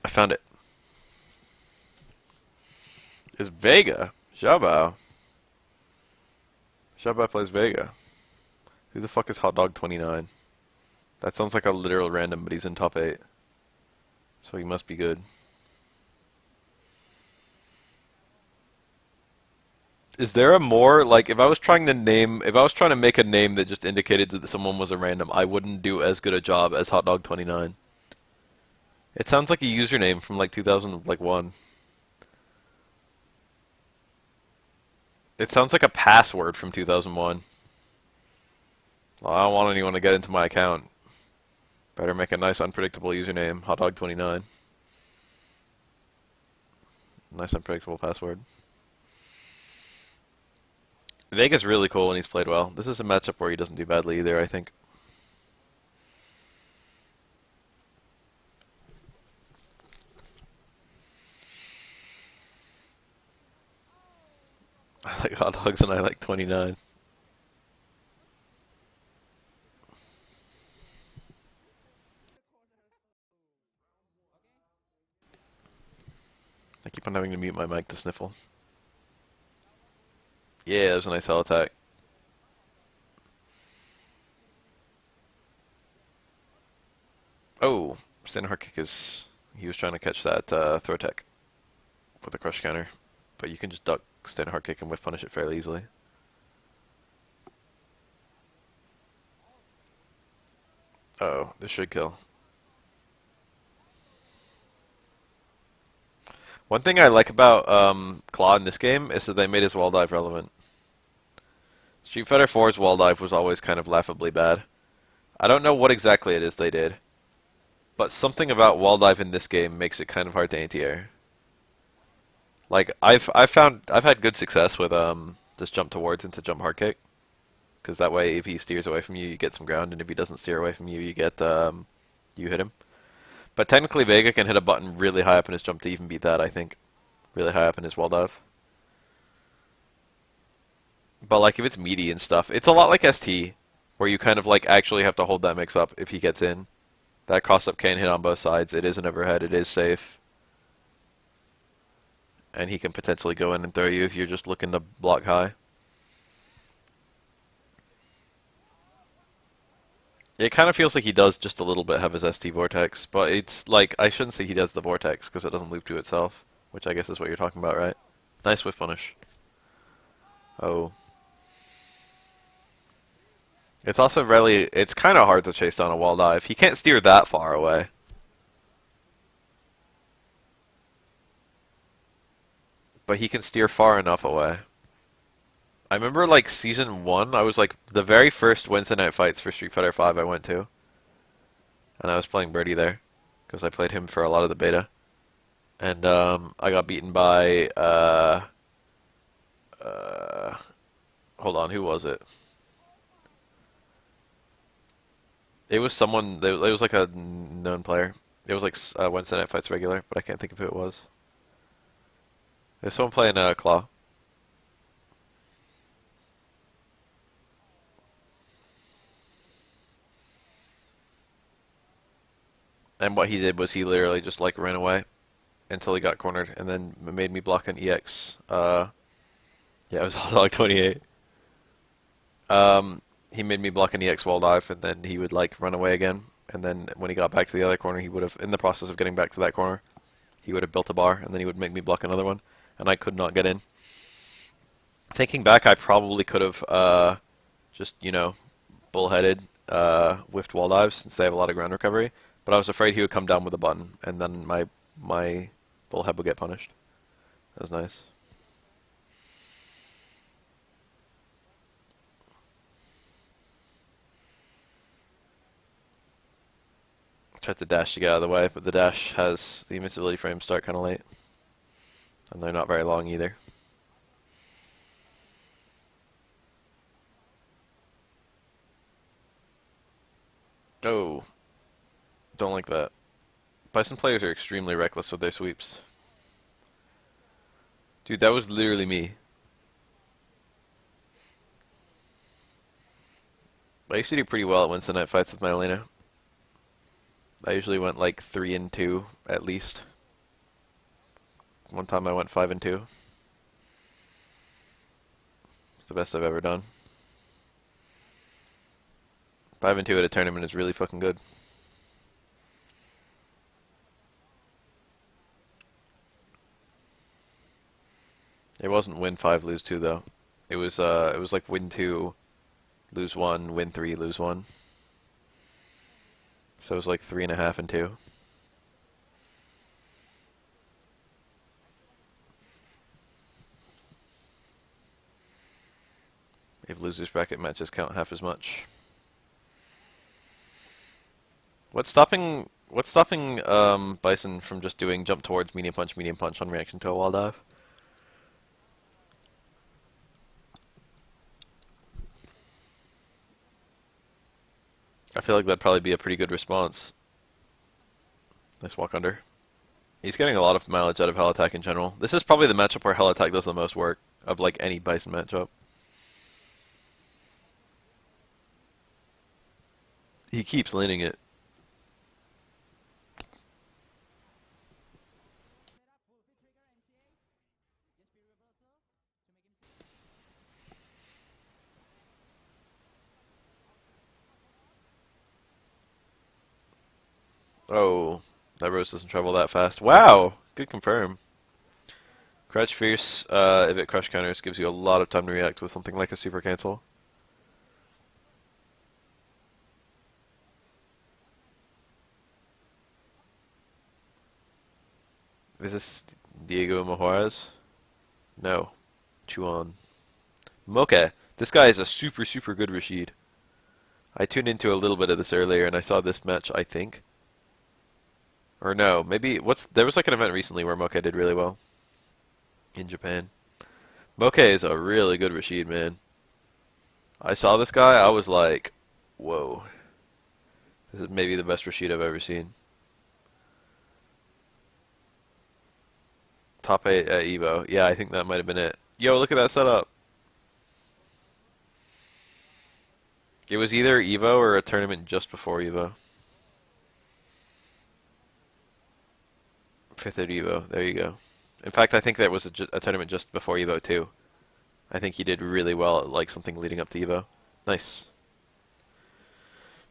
I found it. It's Vega. Xiaobao. Xiaobao plays Vega. Who the fuck is Hot Dog 29? That sounds like a literal random, but he's in top 8. So he must be good. Is there a more, like, if I was trying to make a name that just indicated that someone was a random, I wouldn't do as good a job as Hot Dog 29. It sounds like a username from like 2001. It sounds like a password from 2001. Well, I don't want anyone to get into my account. Better make a nice unpredictable username, hotdog29. Nice unpredictable password. Vega's really cool when he's played well. This is a matchup where he doesn't do badly either, I think. I like hot dogs and I like 29. I keep on having to mute my mic to sniffle. Yeah, that was a nice hell attack. Oh, standing hard kick is... He was trying to catch that throw tech with a crush counter. But you can just duck standing hard kick and whiff punish it fairly easily. Oh, this should kill. One thing I like about Claw in this game is that they made his wall dive relevant. Street Fighter 4's wall dive was always kind of laughably bad. I don't know what exactly it is they did, but something about wall dive in this game makes it kind of hard to anti-air. Like I've had good success with this jump towards into jump hard kick, because that way if he steers away from you, you get some ground, and if he doesn't steer away from you, you get you hit him. But technically, Vega can hit a button really high up in his jump to even beat that, I think. Really high up in his wall dive. But like if it's meaty and stuff, it's a lot like ST, where you kind of like actually have to hold that mix up if he gets in. That cross up can hit on both sides. It is an overhead. It is safe. And he can potentially go in and throw you if you're just looking to block high. It kind of feels like he does just a little bit have his ST vortex, but it's like, I shouldn't say he does the vortex because it doesn't loop to itself, which I guess is what you're talking about, right? Nice whiff punish. Oh. It's also really, it's kind of hard to chase down a wall dive. He can't steer that far away. But he can steer far enough away. I remember like season 1, I was like the very first Wednesday night fights for Street Fighter 5 I went to. And I was playing Birdie there, because I played him for a lot of the beta. And I got beaten by, hold on, who was it? It was someone, it was like a known player. It was like Wednesday night fights regular, but I can't think of who it was. There's someone playing Claw. And what he did was he literally just like ran away until he got cornered, and then made me block an EX. Yeah, it was Hot Dog 28. He made me block an EX wall dive, and then he would like run away again. And then when he got back to the other corner, he would have, in the process of getting back to that corner, he would have built a bar, and then he would make me block another one, and I could not get in. Thinking back, I probably could have just, you know, bullheaded whiffed wall dives since they have a lot of ground recovery. But I was afraid he would come down with a button, and then my bullhead would get punished. That was nice. Tried to dash to get out of the way, but the dash has the invincibility frames start kind of late, and they're not very long either. Oh, don't like that. Bison players are extremely reckless with their sweeps. Dude, that was literally me. I used to do pretty well at Wednesday night fights with my Elena. I usually went like 3 and 2 at least. one time I went 5-2. It's the best I've ever done. 5-2 at a tournament is really fucking good. It wasn't win 5, lose 2 though. It was like win 2, lose 1, win 3, lose 1. So it was like 3.5 and 2. If losers bracket matches count half as much. What's stopping Bison from just doing jump towards medium punch on reaction to a wall dive? I feel like that'd probably be a pretty good response. Nice walk under. He's getting a lot of mileage out of Hell Attack in general. This is probably the matchup where Hell Attack does the most work of like any Bison matchup. He keeps landing it. Oh, that Rose doesn't travel that fast. Wow! Good confirm. Crouch Fierce, if it crush counters, gives you a lot of time to react with something like a super cancel. Is this Daigo and No. Chuan. Moke. This guy is a super good Rashid. I tuned into a little bit of this earlier and I saw this match, I think. Or no, maybe there was like an event recently where Moke did really well in Japan. Moke is a really good Rashid, man. I saw this guy, I was like, whoa. This is maybe the best Rashid I've ever seen. Top 8 at Evo. Yeah, I think that might have been it. Yo, look at that setup. It was either Evo or a tournament just before Evo. 5th at Evo. There you go. In fact, I think that was a tournament just before Evo too. I think he did really well at like something leading up to Evo. Nice.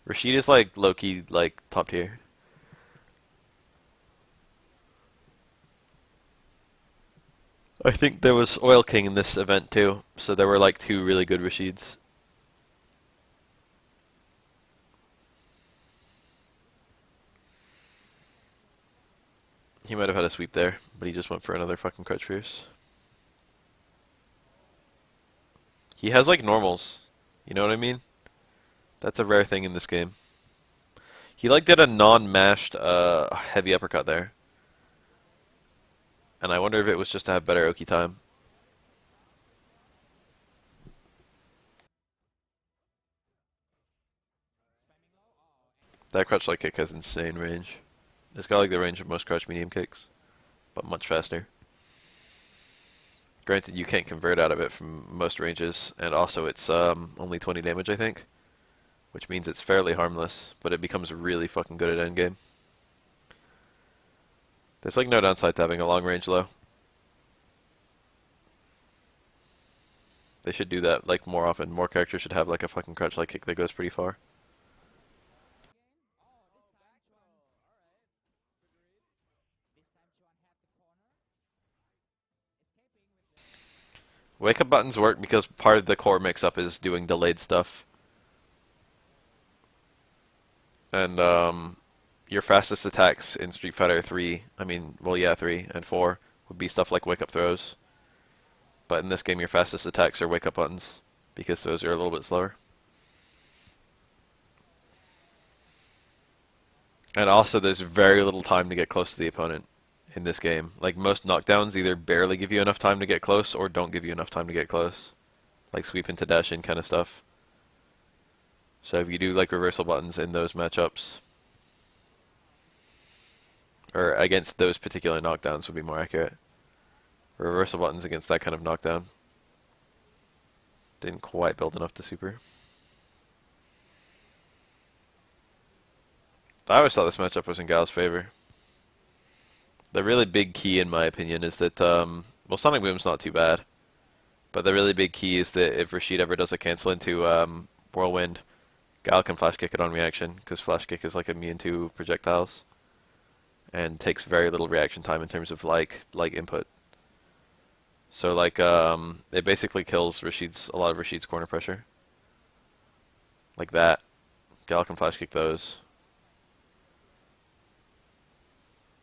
Rashid is like low-key like top tier. I think there was Oil King in this event too, so there were like 2 really good Rashids. He might have had a sweep there, but he just went for another fucking Crutch Fierce. He has like normals, you know what I mean? That's a rare thing in this game. He like did a non-mashed heavy uppercut there. And I wonder if it was just to have better Oki time. That crouch light kick has insane range. It's got like the range of most crouch medium kicks, but much faster. Granted, you can't convert out of it from most ranges, and also it's only 20 damage, I think, which means it's fairly harmless, but it becomes really fucking good at endgame. There's like no downside to having a long range though. They should do that like more often. More characters should have like a fucking crouch light kick that goes pretty far. Wake up buttons work because part of the core mix-up is doing delayed stuff. And your fastest attacks in Street Fighter 3, I mean, well yeah, 3 and 4, would be stuff like wake up throws. But in this game your fastest attacks are wake up buttons, because those are a little bit slower. And also there's very little time to get close to the opponent in this game. Like most knockdowns either barely give you enough time to get close or don't give you enough time to get close. Like sweep into dash in kind of stuff. So if you do like reversal buttons in those matchups, or against those particular knockdowns would be more accurate. Reversal buttons against that kind of knockdown. Didn't quite build enough to super. I always thought this matchup was in Guile's favor. The really big key, in my opinion, is that well, Sonic Boom's not too bad, but the really big key is that if Rashid ever does a cancel into Whirlwind, Guile can flash kick it on reaction because flash kick is like immune to projectiles and takes very little reaction time in terms of like input. So like it basically kills a lot of Rashid's corner pressure. Like that. Guile can flash kick those.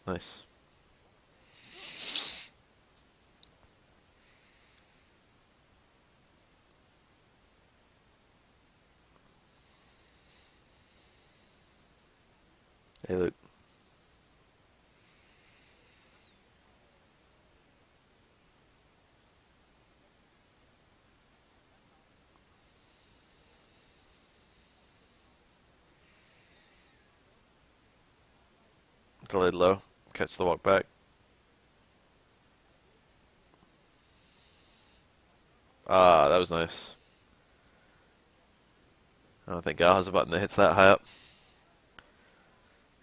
Nice. Hey Luke. Delayed low. Catch the walk back. Ah, that was nice. I don't think Guile has a button that hits that high up.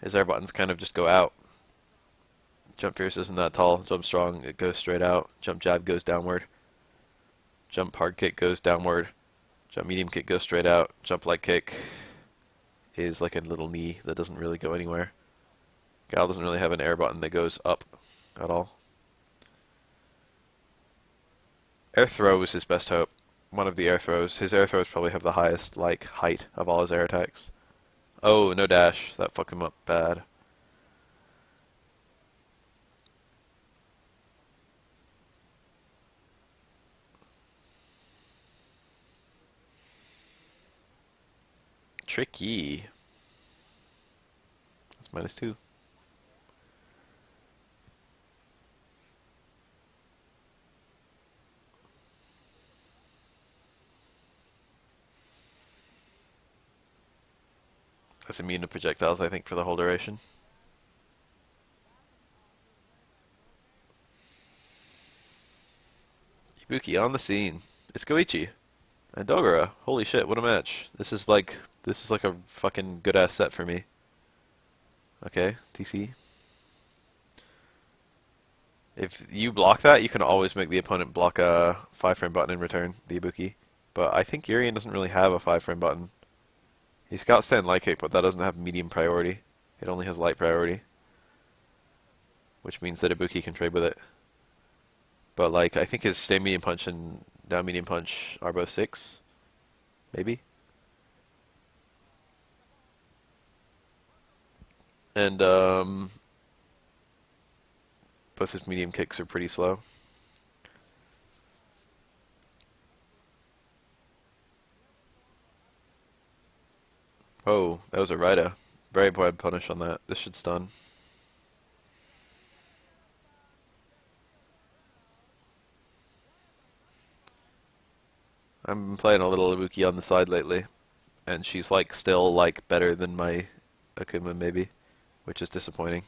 His air buttons kind of just go out. Jump fierce isn't that tall. Jump strong, it goes straight out. Jump jab goes downward. Jump hard kick goes downward. Jump medium kick goes straight out. Jump light kick is like a little knee that doesn't really go anywhere. Guile doesn't really have an air button that goes up at all. Air throw is his best hope. One of the air throws. His air throws probably have the highest like height of all his air attacks. Oh, no dash. That fucked him up bad. Tricky. That's -2. That's immune to projectiles, I think, for the whole duration. Ibuki on the scene. It's Goichi. And Dogura. Holy shit, what a match. This is like a fucking good ass set for me. Okay, TC. If you block that, you can always make the opponent block a 5-frame button in return, the Ibuki. But I think Yurian doesn't really have a 5-frame button. He's got stand light kick, but that doesn't have medium priority. It only has light priority. Which means that Ibuki can trade with it. But like, I think his stay medium punch and down medium punch are both 6. Maybe? And both his medium kicks are pretty slow. Oh, that was a rider. Very bad punish on that. This should stun. I've been playing a little Ibuki on the side lately, and she's like still like better than my Akuma maybe, which is disappointing.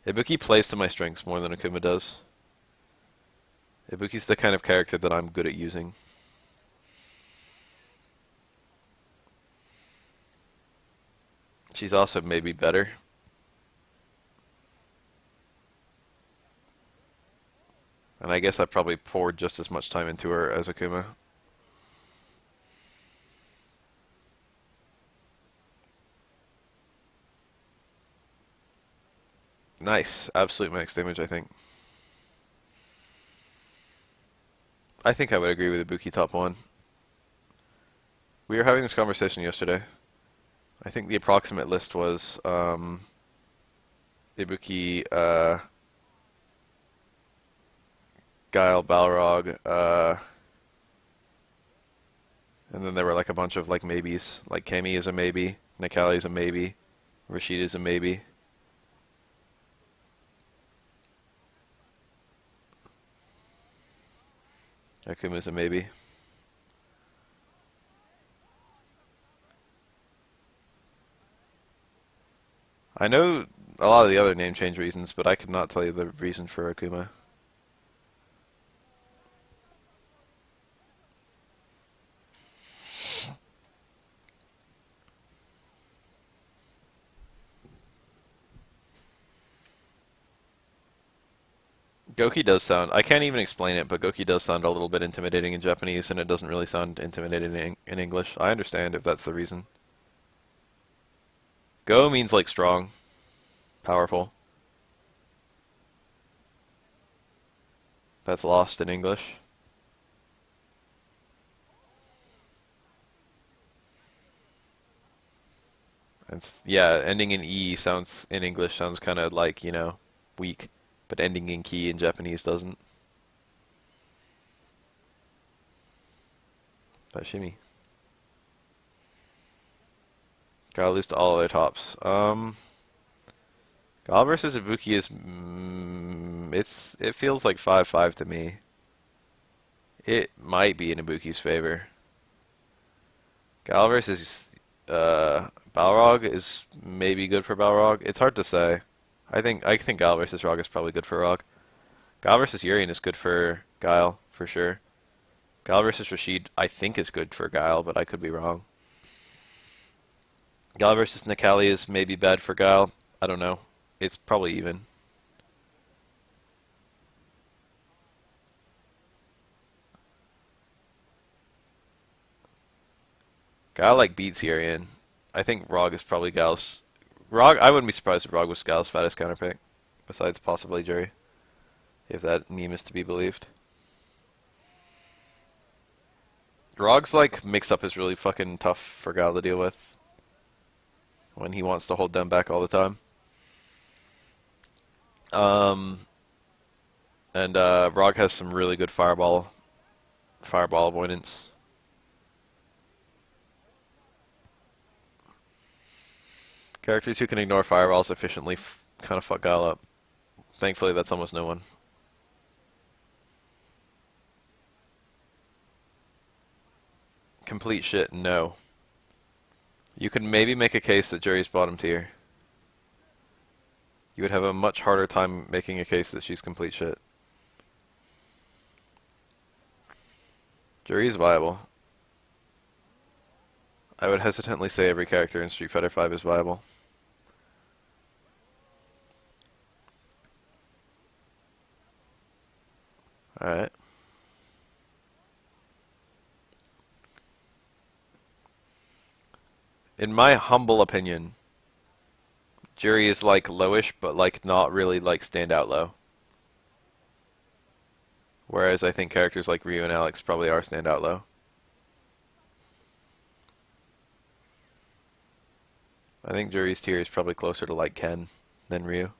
Ibuki plays to my strengths more than Akuma does. Ibuki's the kind of character that I'm good at using. She's also maybe better. And I guess I probably poured just as much time into her as Akuma. Nice. Absolute max damage, I think. I think I would agree with Ibuki top 1. We were having this conversation yesterday. I think the approximate list was Ibuki, Guile, Balrog, and then there were like a bunch of like maybes. Like Kami is a maybe, Nakali is a maybe, Rashid is a maybe. Akuma is a maybe. I know a lot of the other name change reasons, but I could not tell you the reason for Akuma. Goki does sound. I can't even explain it, but Goki does sound a little bit intimidating in Japanese, and it doesn't really sound intimidating in English. I understand if that's the reason. Go means like strong, powerful. That's lost in English. Yeah, ending in E sounds in English sounds kind of like, weak, but ending in ki in Japanese doesn't. Sashimi. Gotta lose to all other tops. Guile versus Ibuki is it feels like 5-5 to me. It might be in Ibuki's favor. Guile versus Balrog is maybe good for Balrog. It's hard to say. I think Guile versus Rog is probably good for Rog. Guile versus Yurian is good for Guile for sure. Guile versus Rashid I think is good for Guile, but I could be wrong. Guile versus Nikali is maybe bad for Guile. I don't know. It's probably even. Guile like beats Yurian. I think Rog is probably Guile's. Rog. I wouldn't be surprised if Rog was Guile's fattest counterpick, besides possibly Jury, if that meme is to be believed. Rog's like mix-up is really fucking tough for Guile to deal with when he wants to hold them back all the time. Um, and Rog has some really good fireball avoidance. Characters who can ignore fireballs efficiently kind of fuck Guile up. Thankfully, that's almost no one. Complete shit, no. You could maybe make a case that Jury's bottom tier. You would have a much harder time making a case that she's complete shit. Jury is viable. I would hesitantly say every character in Street Fighter V is viable. Alright. In my humble opinion, Jury is like lowish, but like not really like standout low. Whereas I think characters like Ryu and Alex probably are standout low. I think Jury's tier is probably closer to like Ken than Ryu.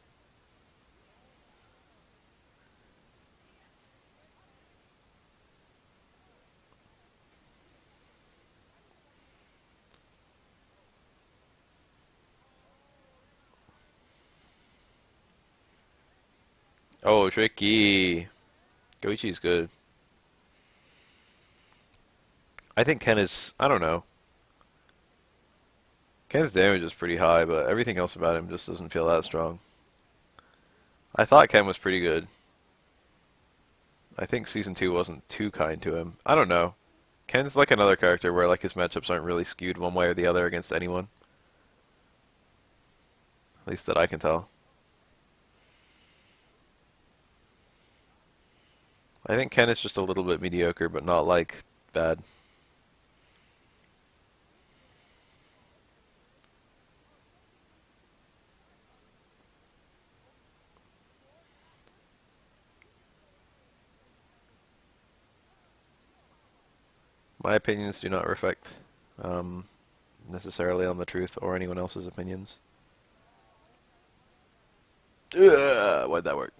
Oh, tricky. Goichi's good. I think Ken is, I don't know. Ken's damage is pretty high, but everything else about him just doesn't feel that strong. I thought Ken was pretty good. I think Season 2 wasn't too kind to him. I don't know. Ken's like another character where like his matchups aren't really skewed one way or the other against anyone. At least that I can tell. I think Ken is just a little bit mediocre, but not like bad. My opinions do not reflect necessarily on the truth or anyone else's opinions. Ugh, why'd that work?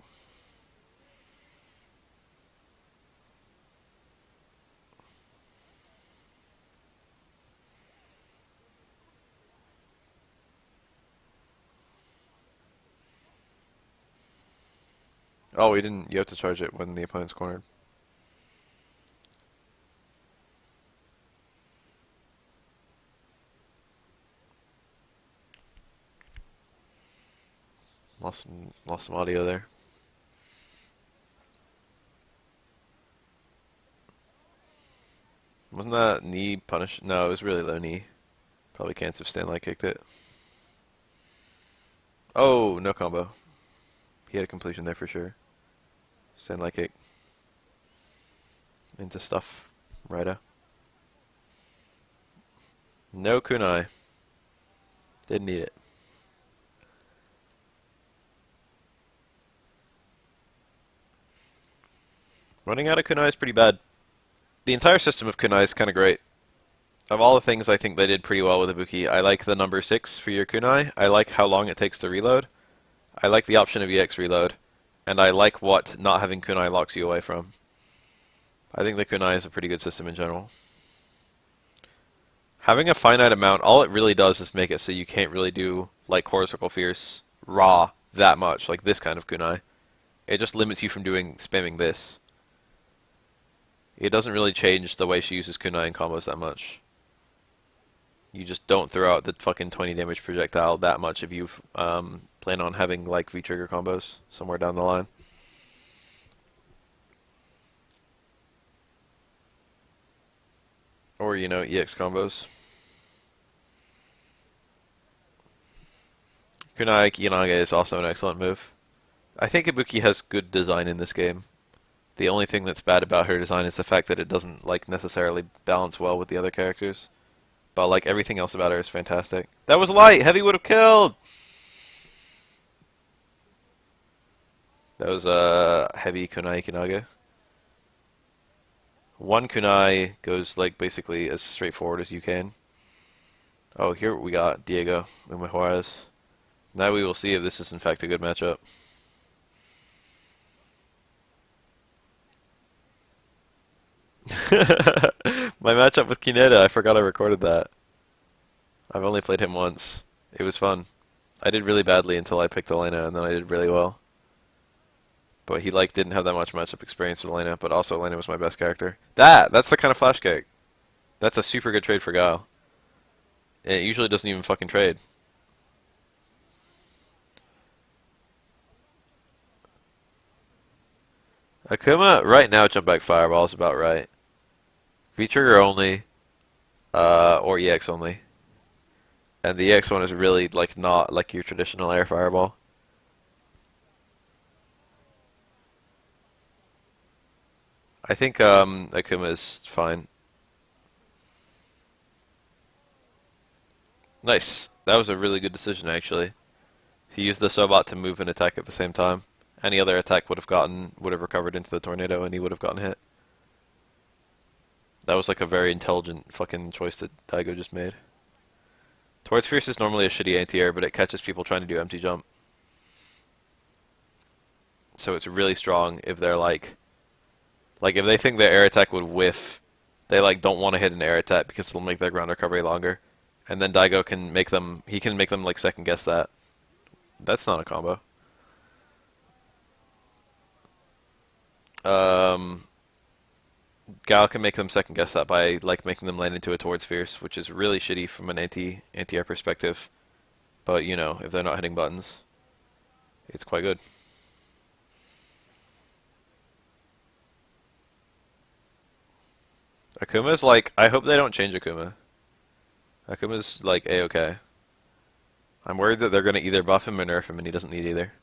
Oh, we didn't. You have to charge it when the opponent's cornered. Lost some audio there. Wasn't that knee punish? No, it was really low knee. Probably can't have Stanley kicked it. Oh, no combo. He had a completion there for sure. Send like it into stuff. Righto. No kunai. Didn't need it. Running out of kunai is pretty bad. The entire system of kunai is kind of great. Of all the things, I think they did pretty well with Ibuki. I like the number 6 for your kunai. I like how long it takes to reload. I like the option of EX reload. And I like what not having kunai locks you away from. I think the kunai is a pretty good system in general. Having a finite amount, all it really does is make it so you can't really do, like, Core Circle Fierce raw that much, like this kind of kunai. It just limits you from spamming this. It doesn't really change the way she uses kunai in combos that much. You just don't throw out the fucking 20 damage projectile that much if you plan on having, like, V-trigger combos somewhere down the line. Or, you know, EX combos. Kunai Kiyanage is also an excellent move. I think Ibuki has good design in this game. The only thing that's bad about her design is the fact that it doesn't, like, necessarily balance well with the other characters. But, like, everything else about her is fantastic. That was light! Heavy would have killed! That was heavy kunai Kinage. One kunai goes, like, basically as straightforward as you can. Oh, here we got Daigo and Juarez. Now we will see if this is in fact a good matchup. My matchup with Kineda, I forgot I recorded that. I've only played him once. It was fun. I did really badly until I picked Elena, and then I did really well. But he, like, didn't have that much matchup experience with Elena, but also Elena was my best character. That's the kind of flash kick. That's a super good trade for Guile. And it usually doesn't even fucking trade. Akuma, right now, jump back fireball is about right. V-trigger only, or EX only. And the EX one is really, like, not like your traditional air fireball. I think, Akuma is fine. Nice. That was a really good decision, actually. He used the Sobot to move and attack at the same time. Any other attack would have recovered into the tornado, and he would have gotten hit. That was like a very intelligent fucking choice that Daigo just made. Towards Fierce is normally a shitty anti-air, but it catches people trying to do empty jump. So it's really strong if they're like if they think their air attack would whiff, they like don't want to hit an air attack because it'll make their ground recovery longer. And then Daigo can make them, like second guess that. That's not a combo. Guile can make them second guess that by like making them land into a towards Fierce, which is really shitty from an anti-air perspective. But you know, if they're not hitting buttons, it's quite good. Akuma's like, I hope they don't change Akuma. Akuma's like A-okay. I'm worried that they're gonna either buff him or nerf him, and he doesn't need either.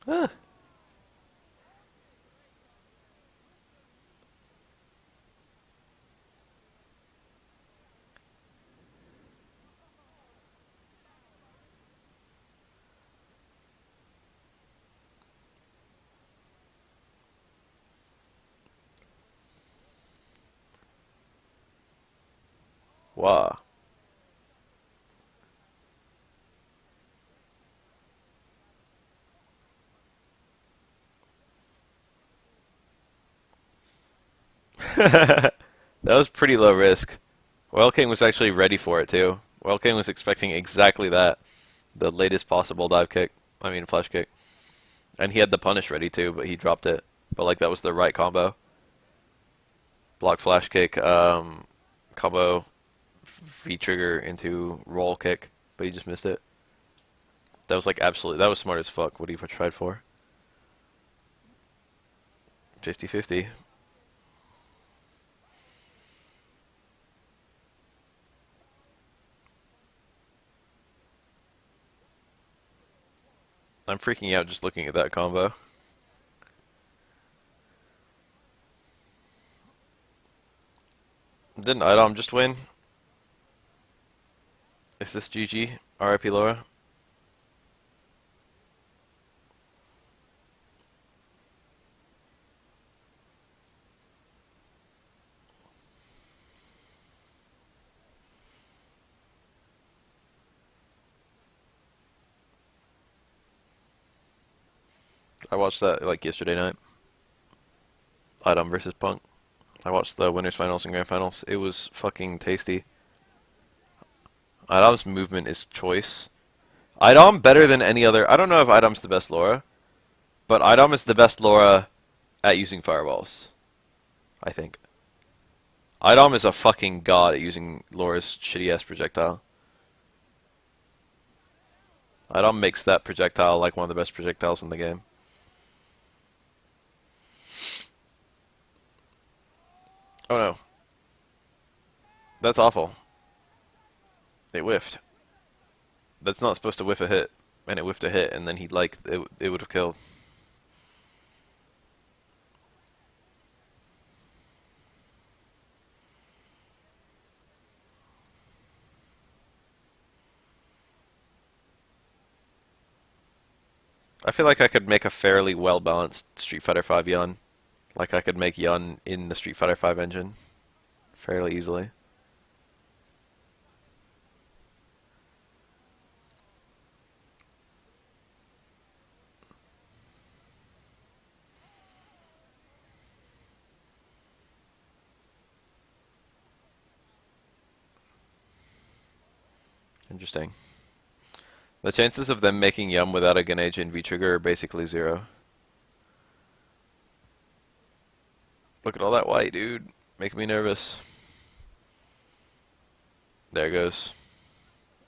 Ah. Wow. That was pretty low risk. Oil King was actually ready for it too. Oil King was expecting exactly that. The latest possible dive kick. I mean flash kick. And he had the punish ready too, but he dropped it. But like that was the right combo. Block flash kick, combo V-trigger into roll kick, but he just missed it. That was like that was smart as fuck what he tried for. 50-50. I'm freaking out just looking at that combo. Didn't Idom just win? Is this GG? RIP Laura? I watched that like yesterday night. Idom versus Punk. I watched the winners finals and grand finals. It was fucking tasty. Idom's movement is choice. Idom better than any other. I don't know if Idom's the best Laura, but Idom is the best Laura at using fireballs. I think. Idom is a fucking god at using Laura's shitty ass projectile. Idom makes that projectile like one of the best projectiles in the game. Oh no. That's awful. It whiffed. That's not supposed to whiff a hit. And it whiffed a hit, and then he like it would have killed. I feel like I could make a fairly well-balanced Street Fighter V Yun. Like I could make Yun in the Street Fighter V engine fairly easily. Interesting. The chances of them making Yum without a Ganeja and V-Trigger are basically zero. Look at all that white, dude. Making me nervous. There it goes.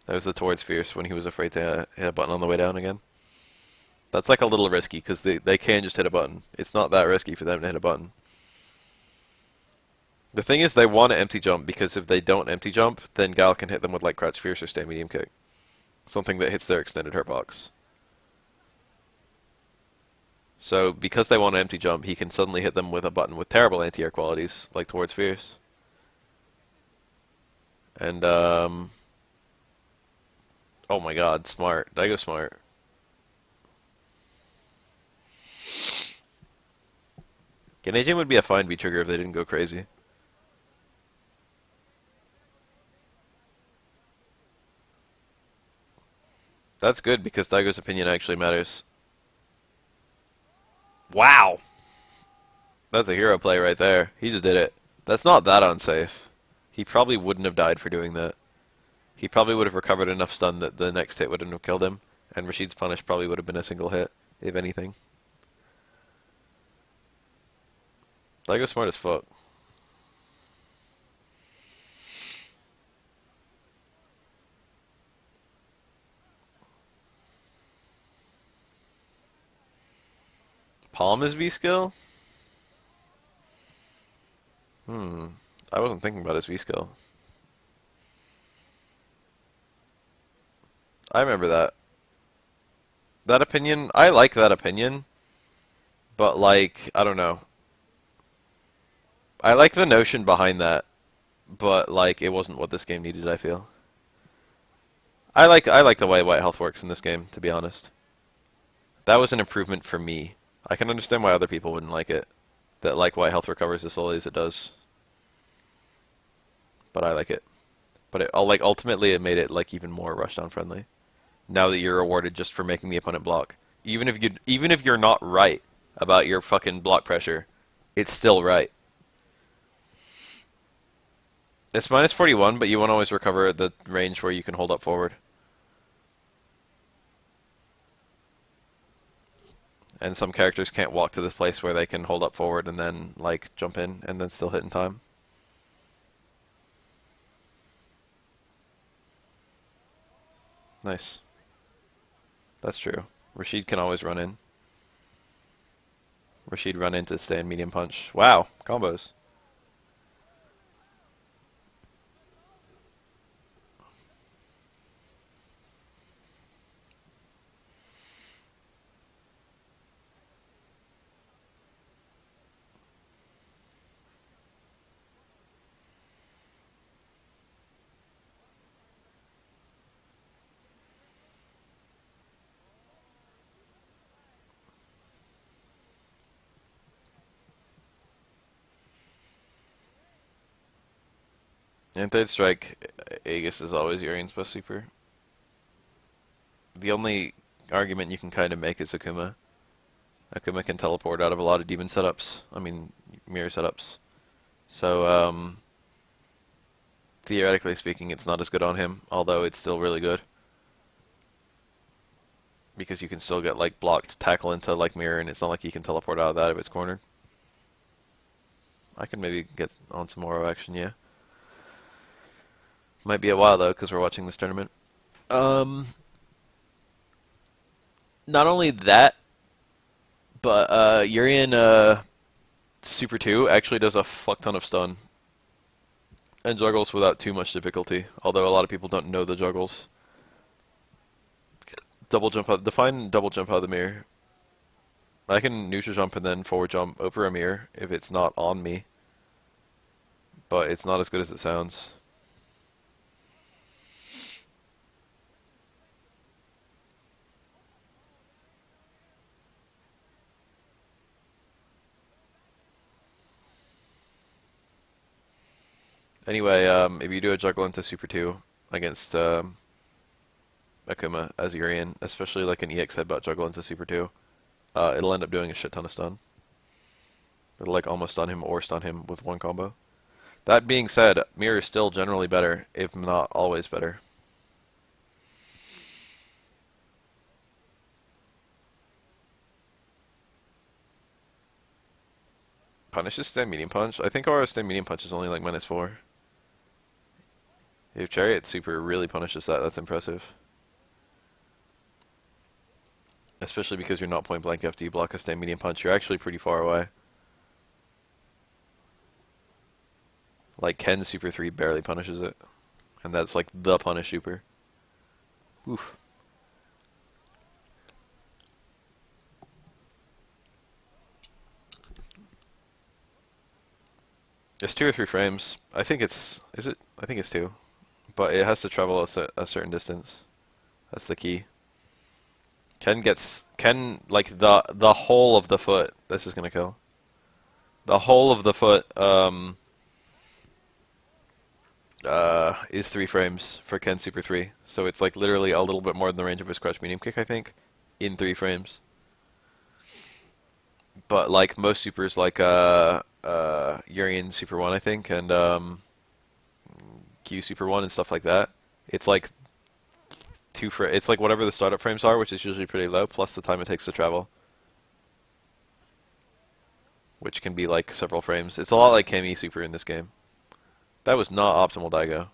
There's the towards Fierce when he was afraid to hit a button on the way down again. That's like a little risky, because they can just hit a button. It's not that risky for them to hit a button. The thing is, they want to empty jump, because if they don't empty jump, then Guile can hit them with like Crouch Fierce or Stay Medium Kick. Something that hits their extended hurt box. So, because they want to empty jump, he can suddenly hit them with a button with terrible anti-air qualities, like towards Fierce. And, oh my god, smart. Daigo smart. Ganeja would be a fine V-Trigger if they didn't go crazy. That's good, because Daigo's opinion actually matters. Wow! That's a hero play right there. He just did it. That's not that unsafe. He probably wouldn't have died for doing that. He probably would have recovered enough stun that the next hit wouldn't have killed him, and Rashid's punish probably would have been a single hit, if anything. Daigo's smart as fuck. Palm is V-skill? I wasn't thinking about his V-skill. I remember that. That opinion, I like that opinion, but like, I don't know. I like the notion behind that, but like, it wasn't what this game needed, I feel. I like the way White Health works in this game, to be honest. That was an improvement for me. I can understand why other people wouldn't like it. That like White Health recovers as slowly as it does. But I like it. But it, like ultimately it made it like even more rushdown friendly. Now that you're rewarded just for making the opponent block. Even if you're not right about your fucking block pressure, it's still right. It's minus 41, but you won't always recover at the range where you can hold up forward. And some characters can't walk to this place where they can hold up forward and then, like, jump in and then still hit in time. Nice. That's true. Rashid can always run in. Rashid run in to stay in medium punch. Wow, combos. And third strike, Aegis is always Yurian's best super. The only argument you can kind of make is Akuma. Akuma can teleport out of a lot of demon setups. I mean, mirror setups. So, theoretically speaking, it's not as good on him, although it's still really good. Because you can still get, like, blocked tackle into, like, mirror, and it's not like he can teleport out of that if it's cornered. I can maybe get on some more action, yeah. Might be a while, though, because we're watching this tournament. Not only that, but Yurian Super 2 actually does a fuck ton of stun. And juggles without too much difficulty, although a lot of people don't know the juggles. Double jump out, define double jump out of the mirror. I can neutral jump and then forward jump over a mirror if it's not on me. But it's not as good as it sounds. Anyway, if you do a juggle into Super 2 against Akuma as Yurian, especially like an EX headbutt juggle into Super 2, it'll end up doing a shit ton of stun. It'll like almost stun him or stun him with one combo. That being said, mirror is still generally better, if not always better. Punishes stand medium punch. I think our stand medium punch is only like -4. If Chariot Super really punishes that, that's impressive. Especially because you're not point blank after you block a stand medium punch. You're actually pretty far away. Like Ken's Super 3 barely punishes it. And that's like the punish super. Oof. It's 2 or 3 frames. I think it's... Is it? I think it's 2. But it has to travel a certain distance. That's the key. Ken like the whole of the foot. This is gonna kill. The whole of the foot is 3 frames for Ken Super 3. So it's like literally a little bit more than the range of his crush medium kick, I think, in 3 frames. But like most supers, like Yurian Super 1, I think, and Q Super 1 and stuff like that, it's like it's like whatever the startup frames are, which is usually pretty low, plus the time it takes to travel, which can be like several frames. It's a lot like Kami Super in this game. That was not optimal Daigo.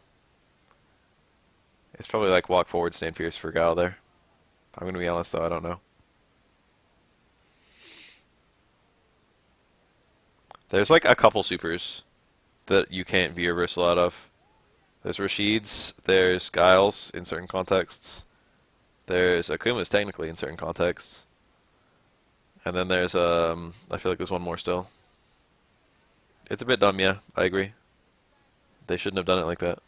It's probably like walk forward, stand fierce for Guile there. I'm gonna be honest though, I don't know. There's like a couple supers that you can't view reversal out of. There's Rashid's, there's Guile's in certain contexts. There's Akuma's technically in certain contexts. And then there's, I feel like there's one more still. It's a bit dumb, yeah, I agree. They shouldn't have done it like that.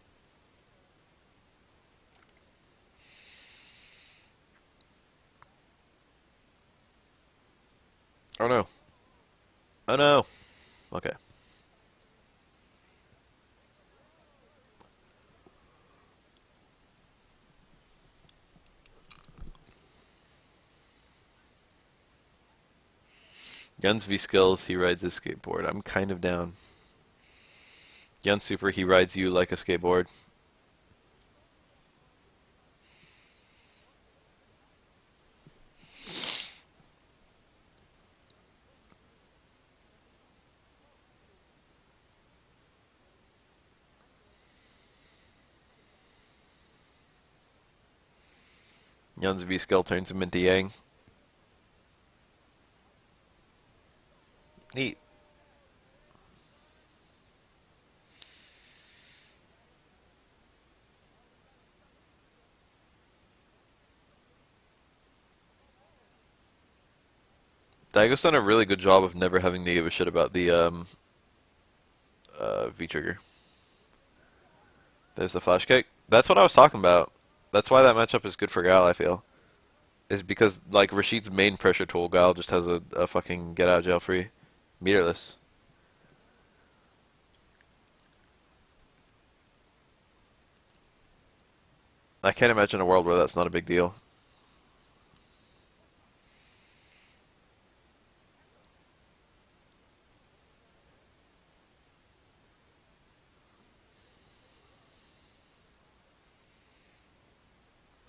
Oh no. Oh no. Okay. Yun's V skills, he rides his skateboard. I'm kind of down. Yun Super, he rides you like a skateboard. Yun's V skill turns him into Yang. Neat. Daigo's done a really good job of never having to give a shit about the V-trigger. There's the flash kick. That's what I was talking about. That's why that matchup is good for Guile, I feel. Is because, like, Rashid's main pressure tool, Guile just has a fucking get out of jail free. Meterless. I can't imagine a world where that's not a big deal.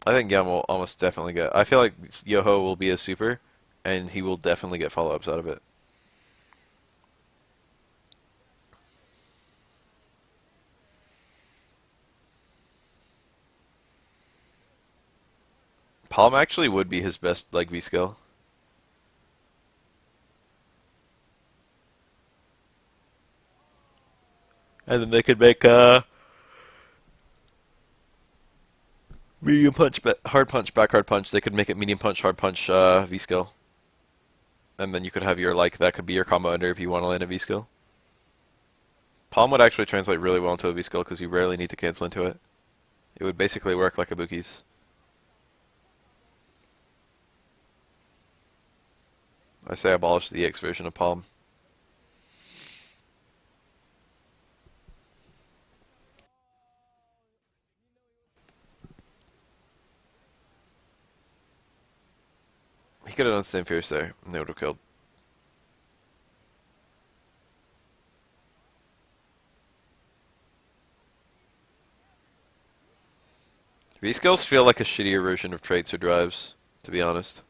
I think Yam will almost definitely get. I feel like Yoho will be a super, and he will definitely get follow-ups out of it. Palm actually would be his best like V skill. And then they could make medium punch, hard punch, back hard punch. They could make it medium punch, hard punch, V skill, and then you could have your like that could be your combo under if you want to land a V skill. Palm would actually translate really well into a V skill because you rarely need to cancel into it. It would basically work like Ibuki's. I say abolish the EX version of Palm. He could have done Stain Fierce there, and they would have killed. V skills feel like a shittier version of traits or drives, to be honest.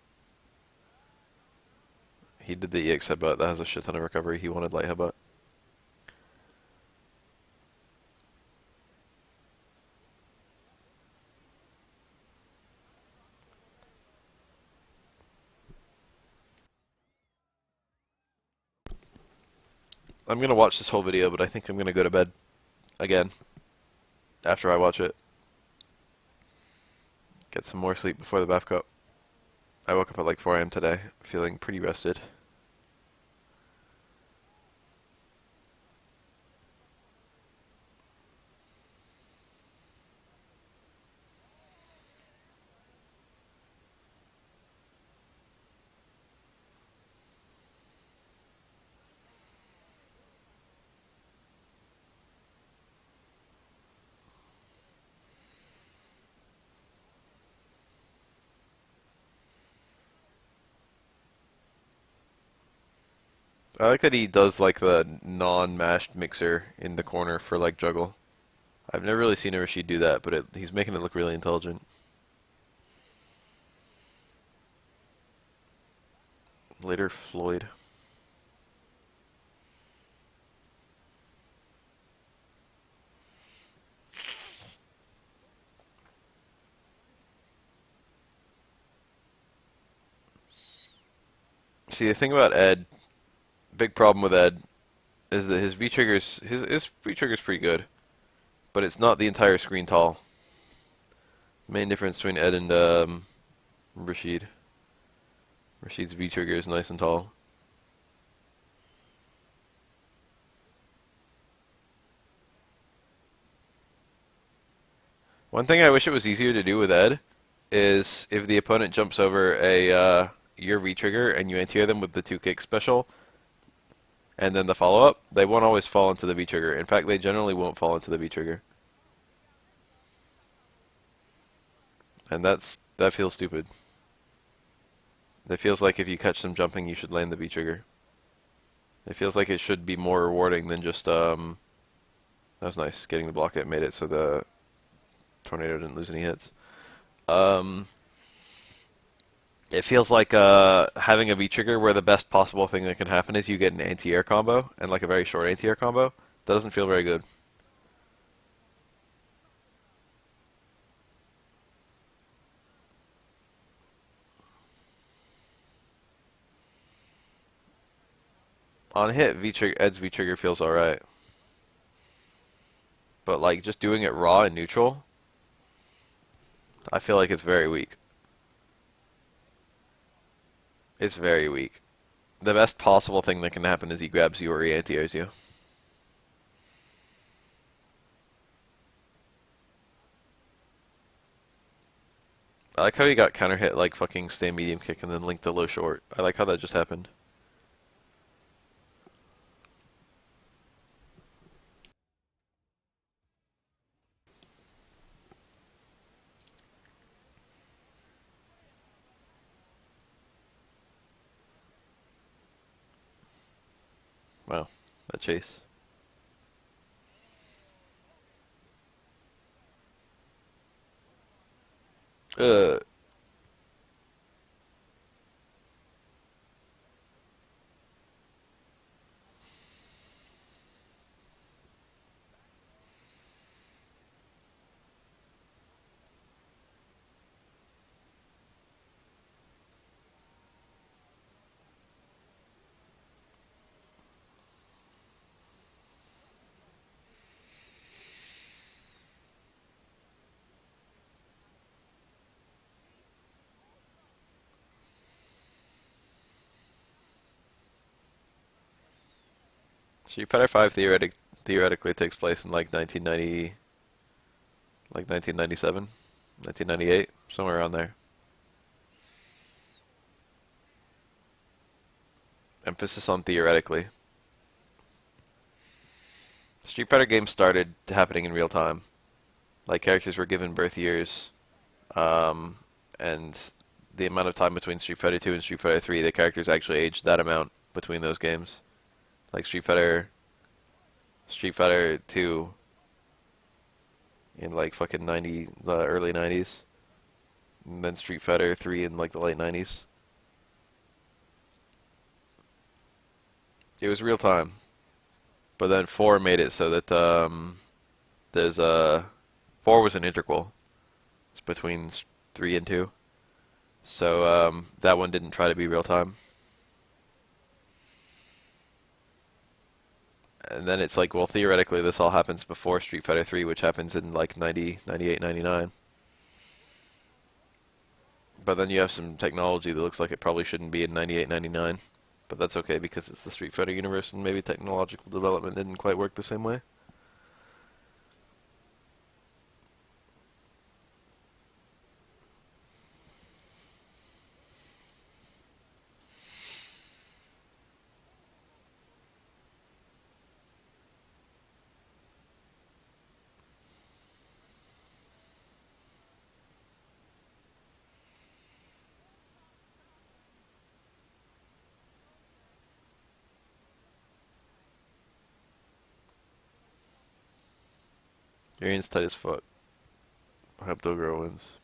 He did the EX headbutt that has a shit ton of recovery. He wanted light headbutt. I'm gonna watch this whole video, but I think I'm gonna go to bed again after I watch it. Get some more sleep before the Bath Cup. I woke up at like 4 a.m. today, feeling pretty rested. I like that he does like the non-mashed mixer in the corner for like juggle. I've never really seen a Rashid do that, but he's making it look really intelligent. Later, Floyd. See, the thing about Ed, big problem with Ed, is that his his V trigger's pretty good, but it's not the entire screen tall. Main difference between Ed and Rashid. Rashid's V trigger is nice and tall. One thing I wish it was easier to do with Ed is if the opponent jumps over a your V trigger and you anti-air them with the 2 kick special, and then the follow-up, they won't always fall into the V trigger. In fact, they generally won't fall into the V trigger. And that feels stupid. It feels like if you catch them jumping, you should land the V trigger. It feels like it should be more rewarding than just that was nice. Getting the block hit made it so the tornado didn't lose any hits. It feels like having a V trigger where the best possible thing that can happen is you get an anti-air combo and like a very short anti-air combo. That doesn't feel very good. On hit, Ed's V trigger feels alright. But like just doing it raw and neutral, I feel like it's very weak. It's very weak. The best possible thing that can happen is he grabs you or he anti-airs you. I like how he got counter hit like fucking stay medium kick and then linked to low short. I like how that just happened. Wow, that chase. Uh, Street Fighter 5 theoretically takes place in like 1990, like 1997, 1998, somewhere around there. Emphasis on theoretically. Street Fighter games started happening in real time. Like characters were given birth years, um, and the amount of time between Street Fighter 2 and Street Fighter 3, the characters actually aged that amount between those games. Like Street Fighter 2 in like fucking the early 90s, and then Street Fighter 3 in like the late 90s. It was real time, but then 4 made it so that there's 4 was an integral between 3 and 2. So that one didn't try to be real time. And then it's like, well, theoretically, this all happens before Street Fighter 3, which happens in like 90, 98, 99. But then you have some technology that looks like it probably shouldn't be in 98, 99. But that's okay because it's the Street Fighter universe and maybe technological development didn't quite work the same way. Yurian's tight as fuck. I hope Dogro wins.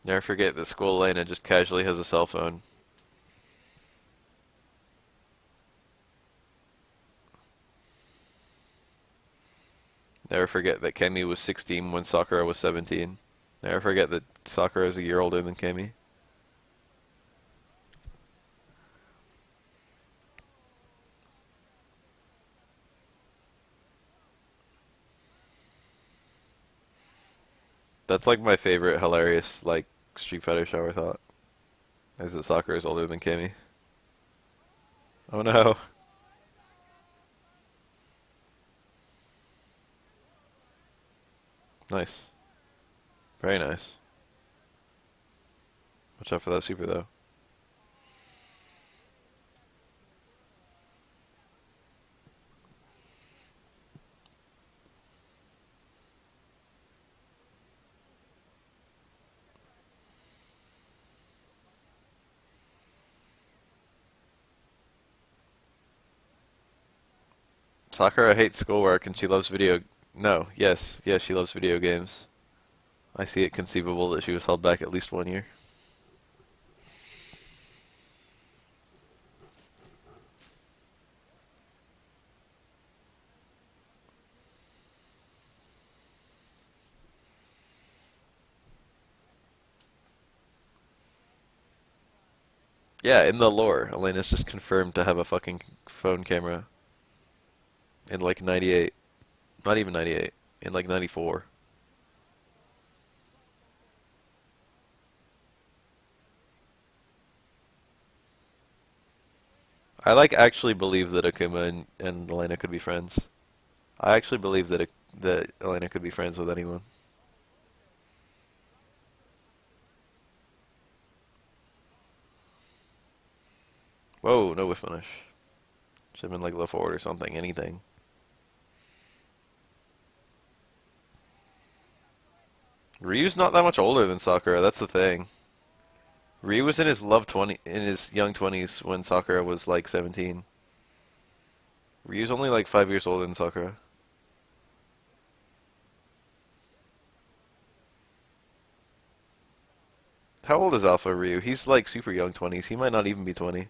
Never forget that Skull Elena just casually has a cell phone. Never forget that Kemi was 16 when Sakura was 17. Never forget that Sakura is a year older than Kemi. That's like my favorite hilarious like Street Fighter shower thought. Is that Sakura is older than Kemi. Oh no. Nice. Very nice. Watch out for that super though. Sakura hates schoolwork and she loves video. No, yes, she loves video games. I see it conceivable that she was held back at least 1 year. Yeah, in the lore, Elena's just confirmed to have a fucking phone camera in like 98. Not even 98. In like 94. I like actually believe that Akuma and Elena could be friends. I actually believe that Elena could be friends with anyone. Whoa, no whiff finish. Should have been like low forward or something, anything. Ryu's not that much older than Sakura, that's the thing. Ryu was in his young 20s when Sakura was like 17. Ryu's only like 5 years older than Sakura. How old is Alpha Ryu? He's like super young 20s. He might not even be 20.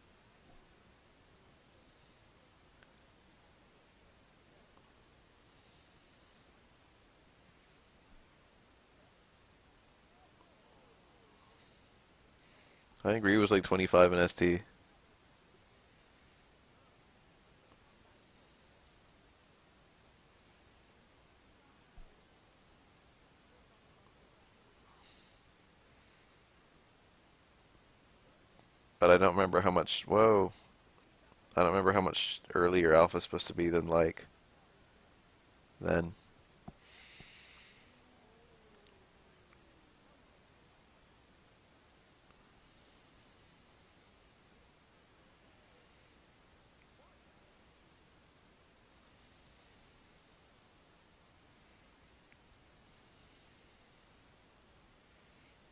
I think Ryu was like 25 in ST. But I don't remember how much. Whoa. I don't remember how much earlier Alpha's supposed to be than like then.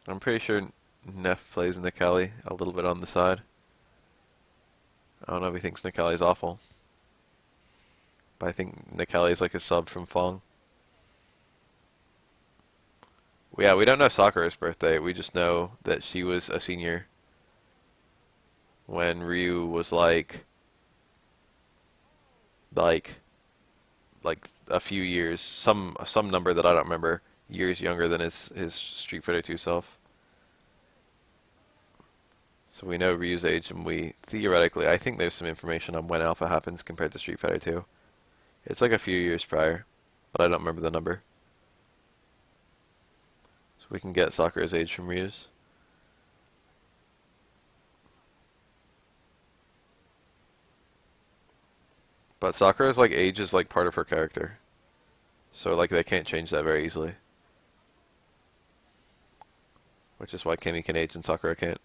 I'm pretty sure Neff plays Nikali a little bit on the side. I don't know if he thinks Nikali's awful. But I think Nikali's like a sub from Fong. Yeah, we don't know Sakura's birthday. We just know that she was a senior when Ryu was like like a few years, some number that I don't remember, years younger than his Street Fighter 2 self. So we know Ryu's age, and we theoretically, I think there's some information on when Alpha happens compared to Street Fighter 2. It's like a few years prior, but I don't remember the number. So we can get Sakura's age from Ryu's. But Sakura's like age is like part of her character. So like they can't change that very easily. Which is why Kimi can age and Sakura can't.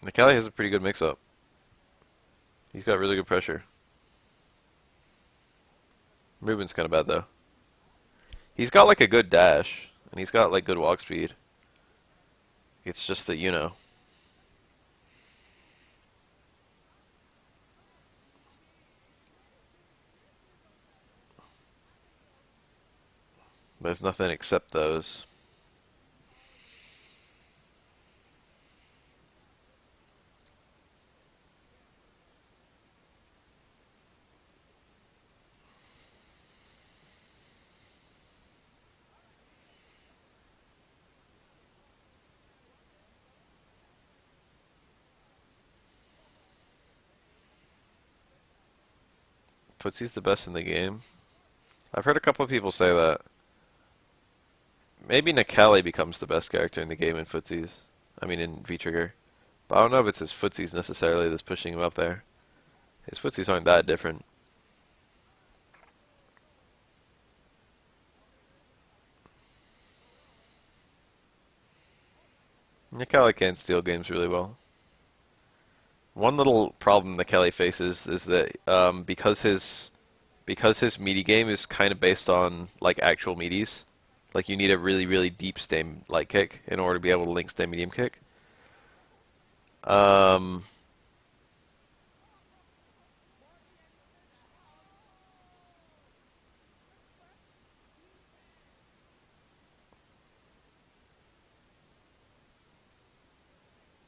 Nikali has a pretty good mix-up. He's got really good pressure. Movement's kind of bad though. He's got like a good dash, and he's got like good walk speed. It's just that, you know. There's nothing except those. Footsie's the best in the game. I've heard a couple of people say that. Maybe Nikali becomes the best character in the game in Footsies. I mean in V-Trigger. But I don't know if it's his Footsies necessarily that's pushing him up there. His Footsies aren't that different. Nikali can't steal games really well. One little problem that Kelly faces is that because his meaty game is kind of based on like actual meaties, like you need a really deep stay light kick in order to be able to link stay medium kick. Um,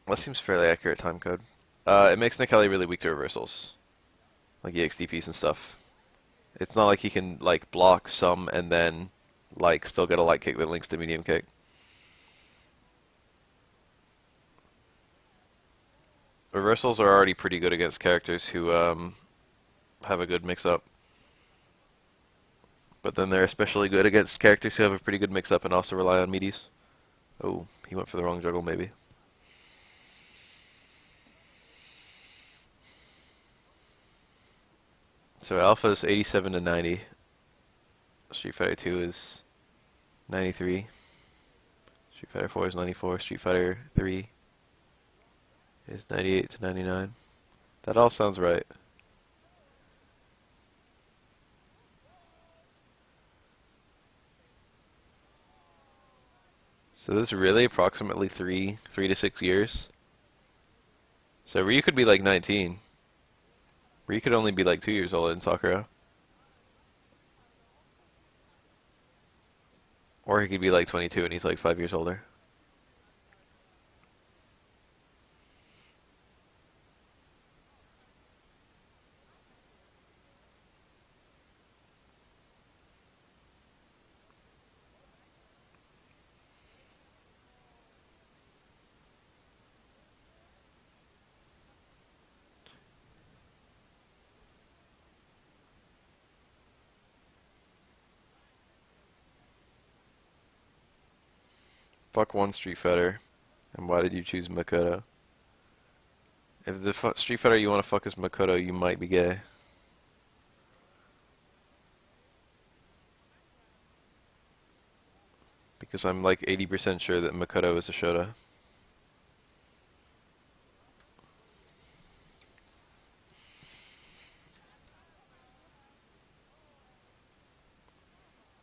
that seems fairly accurate time code. It makes Nikali really weak to reversals, like EXDPs and stuff. It's not like he can like block some and then like still get a light kick that links to medium kick. Reversals are already pretty good against characters who have a good mix-up. But then they're especially good against characters who have a pretty good mix-up and also rely on meaties. Oh, he went for the wrong juggle, maybe. So Alpha is 87 to 90. Street Fighter 2 is 93. Street Fighter 4 is 94. Street Fighter 3 is 98 to 99. That all sounds right. So this is really approximately 3 to 6 years. So Ryu could be like 19. Ryu could only be like 2 years older than Sakura. Or he could be like 22 and he's like 5 years older. Fuck one Street Fighter. And why did you choose Makoto? If the Street Fighter you want to fuck is Makoto, you might be gay. Because I'm like 80% sure that Makoto is a Shota.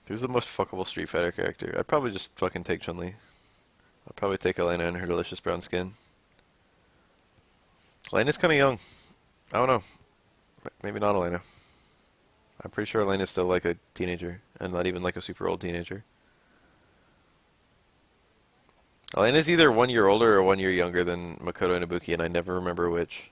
Who's the most fuckable Street Fighter character? I'd probably just fucking take Chun-Li. I'd probably take Elena and her delicious brown skin. Elena's kind of young. I don't know. Maybe not Elena. I'm pretty sure Elena's still like a teenager, and not even like a super old teenager. Elena's either 1 year older or 1 year younger than Makoto and Ibuki, and I never remember which.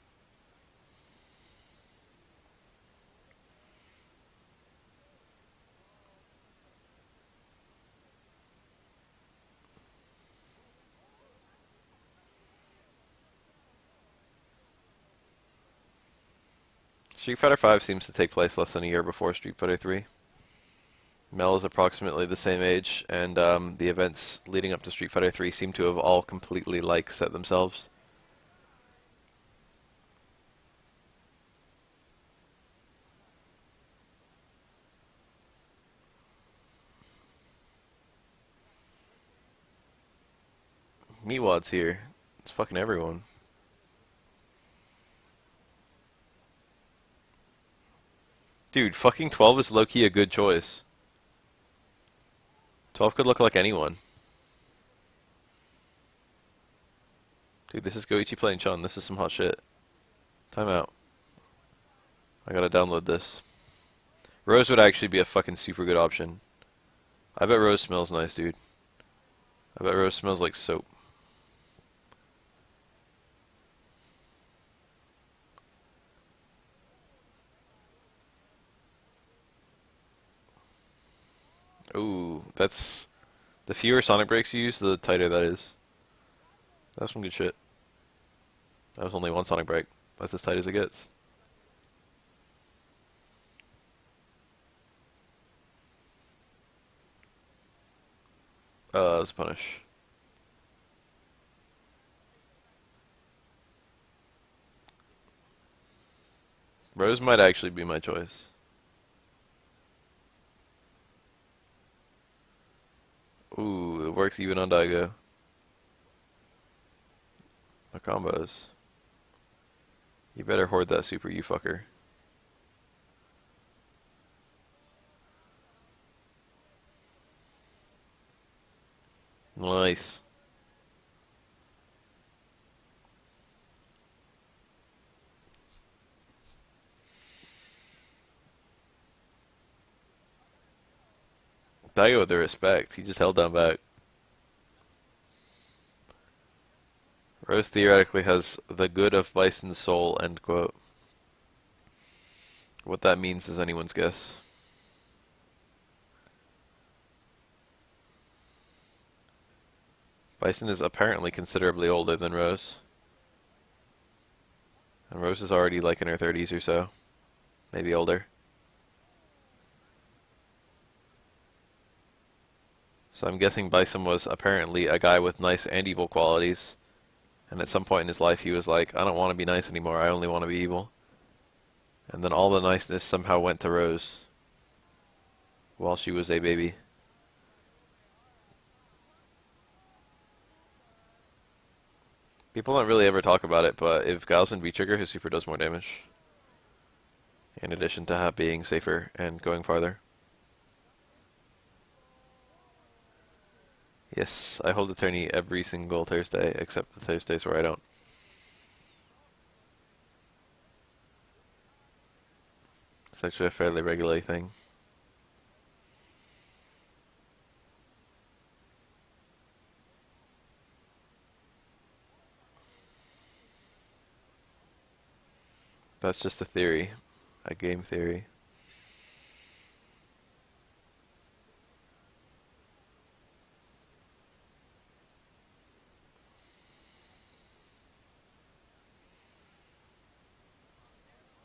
Street Fighter V seems to take place less than a year before Street Fighter 3. Mel is approximately the same age, and the events leading up to Street Fighter 3 seem to have all completely like set themselves. Meatwad's here. It's fucking everyone. Dude, fucking 12 is low-key a good choice. 12 could look like anyone. Dude, this is Goichi playing Chun. This is some hot shit. Time out. I gotta download this. Rose would actually be a fucking super good option. I bet Rose smells nice, dude. I bet Rose smells like soap. Ooh, that's... The fewer Sonic breaks you use, the tighter that is. That's some good shit. That was only one Sonic break. That's as tight as it gets. That was a punish. Rose might actually be my choice. Ooh, it works even on Daigo. The combos. You better hoard that super, you fucker. Nice. Daigo with the respect. He just held down back. Rose theoretically has the good of Bison's soul, end quote. What that means is anyone's guess. Bison is apparently considerably older than Rose. And Rose is already like in her 30s or so. Maybe older. So I'm guessing Bison was apparently a guy with nice and evil qualities. And at some point in his life he was like, I don't want to be nice anymore, I only want to be evil. And then all the niceness somehow went to Rose while she was a baby. People don't really ever talk about it, but if Guile's in V-Trigger, his super does more damage. In addition to being safer and going farther. Yes, I hold a tourney every single Thursday, except the Thursdays where I don't. It's actually a fairly regular thing. That's just a theory. A game theory.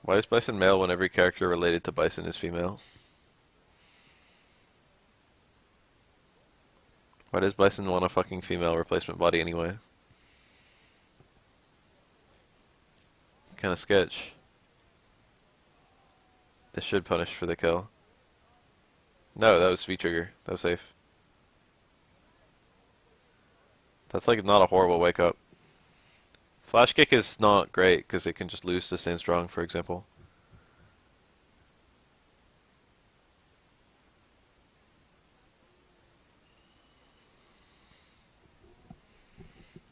Why is Bison male when every character related to Bison is female? Why does Bison want a fucking female replacement body anyway? Kinda sketch. This should punish for the kill. No, that was V-Trigger. That was safe. That's like not a horrible wake up. Flash kick is not great because it can just lose to stand strong, for example.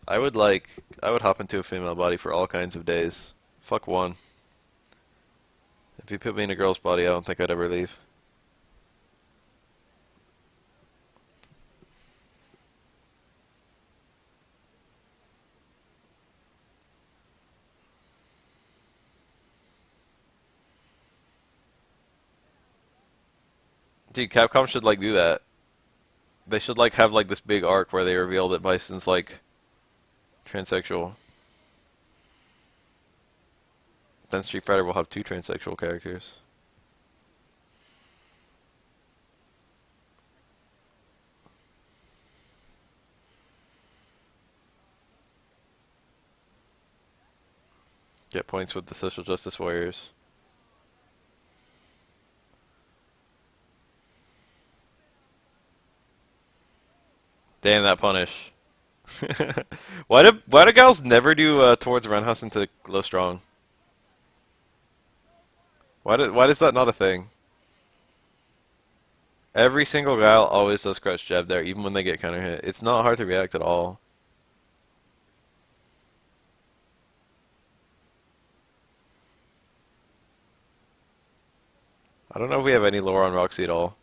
I would hop into a female body for all kinds of days. Fuck one. If you put me in a girl's body, I don't think I'd ever leave. Dude, Capcom should like do that. They should like have like this big arc where they reveal that Bison's like transsexual. Then Street Fighter will have two transsexual characters. Get points with the social justice warriors. Damn that punish. Why do gals never do towards roundhouse into low strong? Why is that not a thing? Every single guile always does crouch jab there, even when they get counter hit. It's not hard to react at all. I don't know if we have any lore on Roxy at all.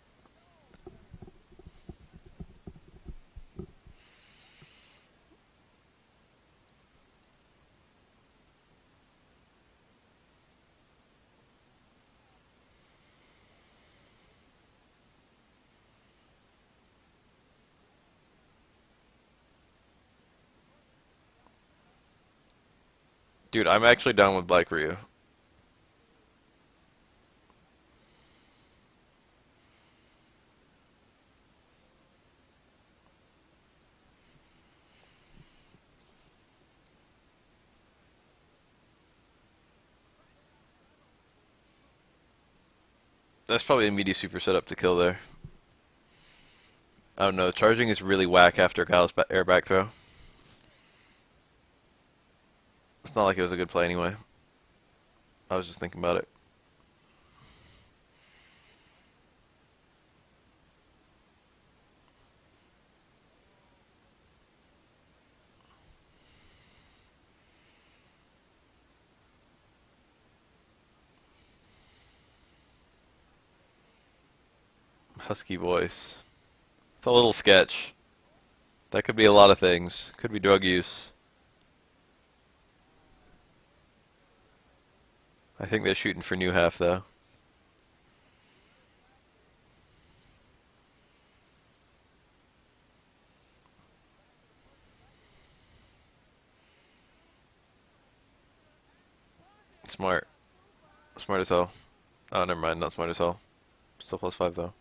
Dude, I'm actually down with Black Ryu. That's probably a media super setup to kill there. I don't know, charging is really whack after Kyle's air back throw. It's not like it was a good play anyway. I was just thinking about it. Husky voice. It's a little sketch. That could be a lot of things. Could be drug use. I think they're shooting for new half though. Smart. Smart as hell. Oh, never mind. Not smart as hell. Still +5 though.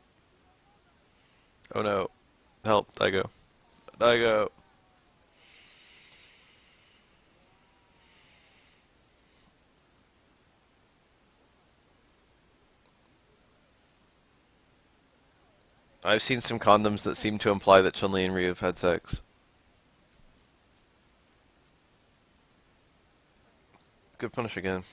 Oh no. Help, Daigo. Daigo. I've seen some condoms that seem to imply that Chun-Li and Ryu have had sex. Good punish again.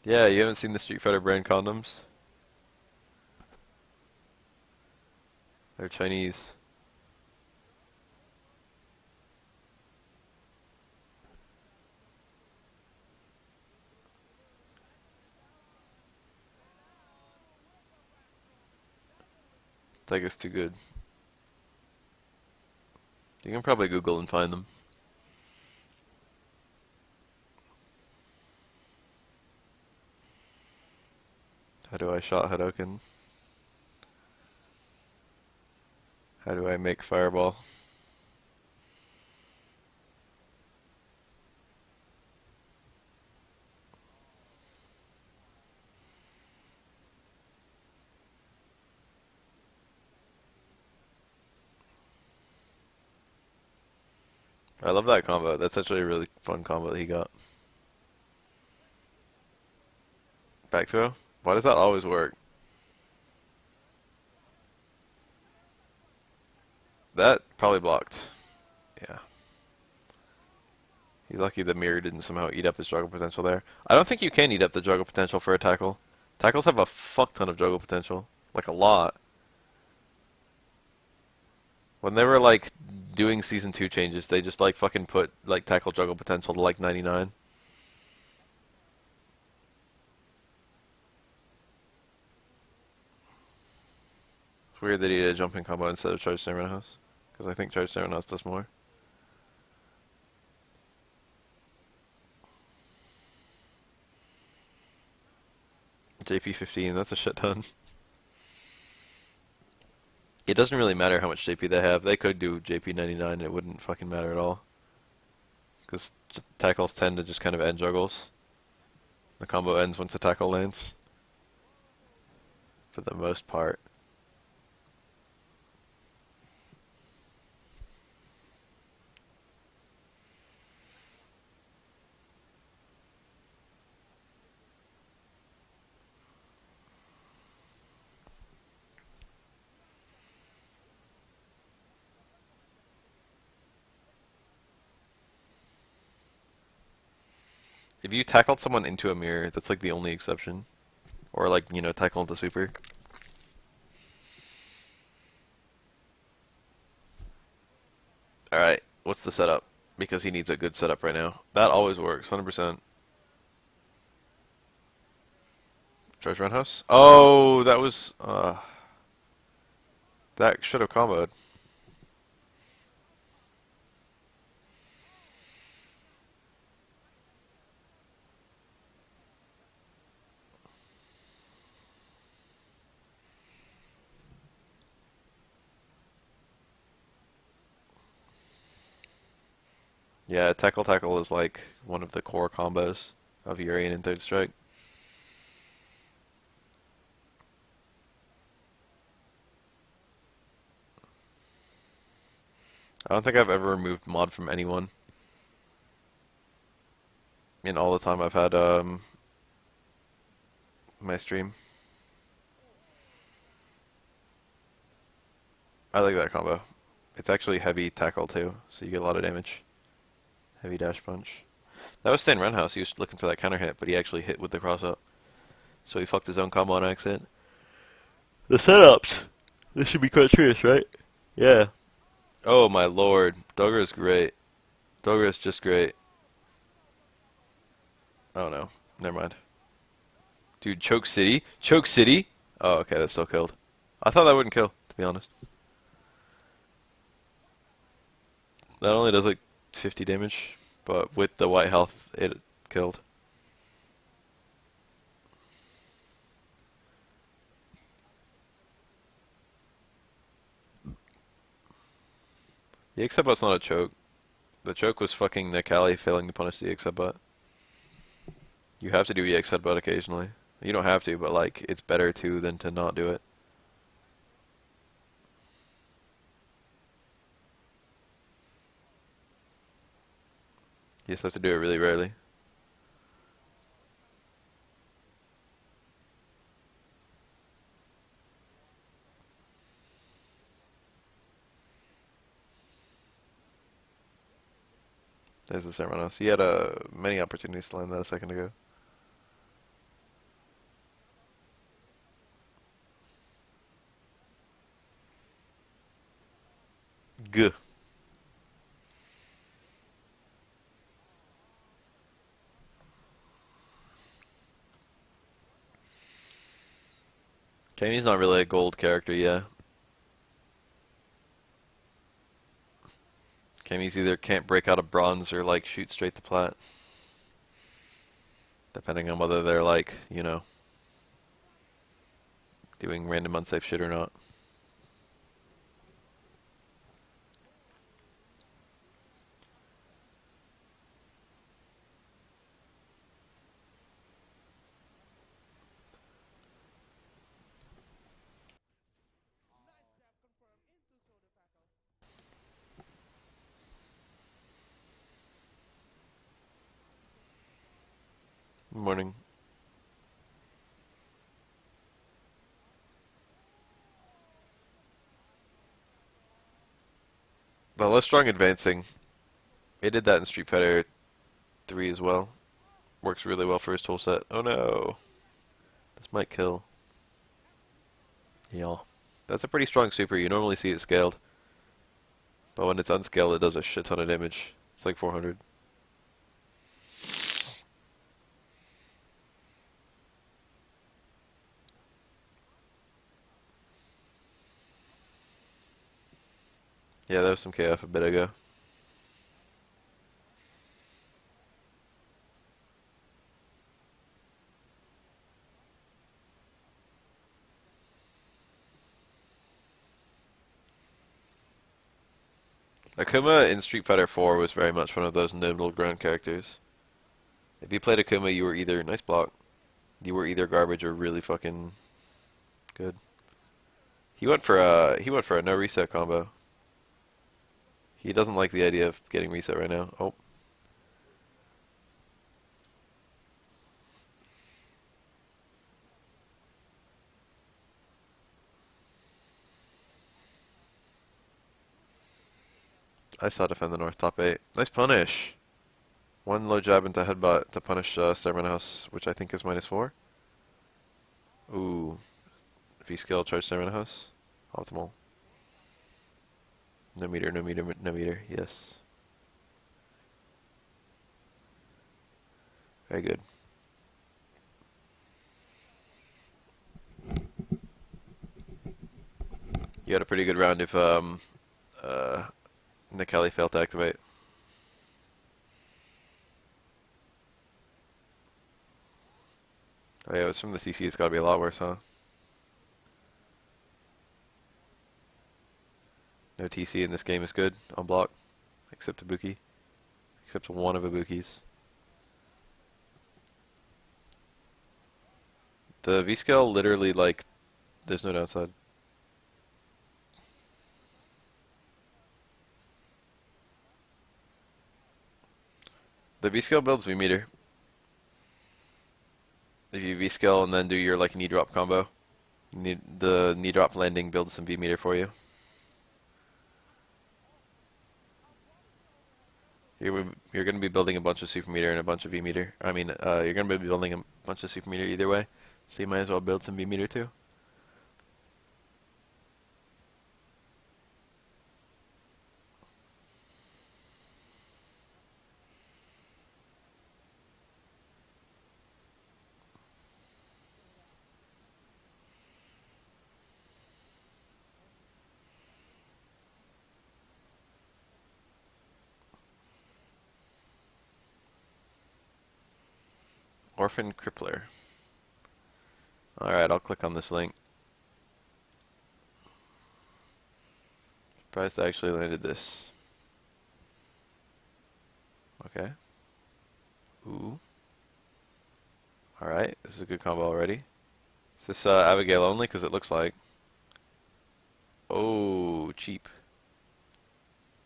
Yeah, you haven't seen the Street Fighter brand condoms? They're Chinese. Daigo's too good. You can probably Google and find them. How do I shot Hadoken? How do I make Fireball? I love that combo. That's actually a really fun combo that he got. Back throw? Why does that always work? That probably blocked. Yeah. He's lucky the mirror didn't somehow eat up his juggle potential there. I don't think you can eat up the juggle potential for a tackle. Tackles have a fuck ton of juggle potential. Like a lot. When they were like doing season 2 changes, they just like fucking put like tackle juggle potential to like 99. It's weird that he did a jumping combo instead of charge stand roundhouse. Because I think charge stand roundhouse does more. JP 15, that's a shit ton. It doesn't really matter how much JP they have. They could do JP 99 and it wouldn't fucking matter at all. Because tackles tend to just kind of end juggles. The combo ends once the tackle lands. For the most part. If you tackled someone into a mirror, that's like the only exception. Or like, you know, tackle into sweeper. Alright, what's the setup? Because he needs a good setup right now. That always works, 100%. Charge roundhouse? Oh, that was, that should have comboed. Yeah, tackle tackle is like one of the core combos of Yurian in Third Strike. I don't think I've ever removed mod from anyone in all the time I've had my stream. I like that combo. It's actually heavy tackle too, so you get a lot of damage. Heavy dash punch. That was Stan Renhouse. He was looking for that counter hit, but he actually hit with the cross up. So he fucked his own combo on accident. The setups! This should be quite serious, right? Yeah. Oh my lord. Dogger is great. Dogger is just great. Oh no. Never mind. Dude, Choke City? Choke City? Oh, okay, that still killed. I thought that wouldn't kill, to be honest. That only does like 50 damage, but with the white health, it killed. The X headbutt's not a choke. The choke was fucking Nekali failing to punish the X headbutt. You have to do EX headbutt occasionally. You don't have to, but like it's better to than to not do it. You just have to do it really rarely. There's the Sermonos. He had many opportunities to land that a second ago. Gah. Kami's not really a gold character, yeah. Kami's either can't break out of bronze or like shoot straight to plat. Depending on whether they're like, doing random unsafe shit or not. Morning. But less strong advancing. He did that in Street Fighter 3 as well. Works really well for his toolset. Oh no. This might kill. Yeah. That's a pretty strong super. You normally see it scaled. But when it's unscaled, it does a shit ton of damage. It's like 400. Yeah, there was some KF a bit ago. Akuma in Street Fighter 4 was very much one of those middle ground characters. If you played Akuma, you were either nice block, you were either garbage or really fucking good. He went for a no reset combo. He doesn't like the idea of getting reset right now. Oh, I saw defend the north top 8. Nice punish. One low jab into headbutt to punish Starman House, which I think is -4. Ooh. V-skill charge Starman House. Optimal. No meter, no meter, no meter. Yes. Very good. You had a pretty good round if Nikali failed to activate. Oh yeah, it's from the CC. It's got to be a lot worse, huh? No TC in this game is good on block, except Ibuki, except one of Ibuki's. The V scale literally like there's no downside. The V scale builds V meter. If you V scale and then do your like knee drop combo, the knee drop landing builds some V meter for you. You're going to be building a bunch of super meter and a bunch of V meter. I mean, you're going to be building a bunch of super meter either way, so you might as well build some V meter too. Orphan Crippler. Alright, I'll click on this link. Surprised I actually landed this. Okay. Ooh. Alright, this is a good combo already. Is this Abigail only? Because it looks like. Oh, cheap.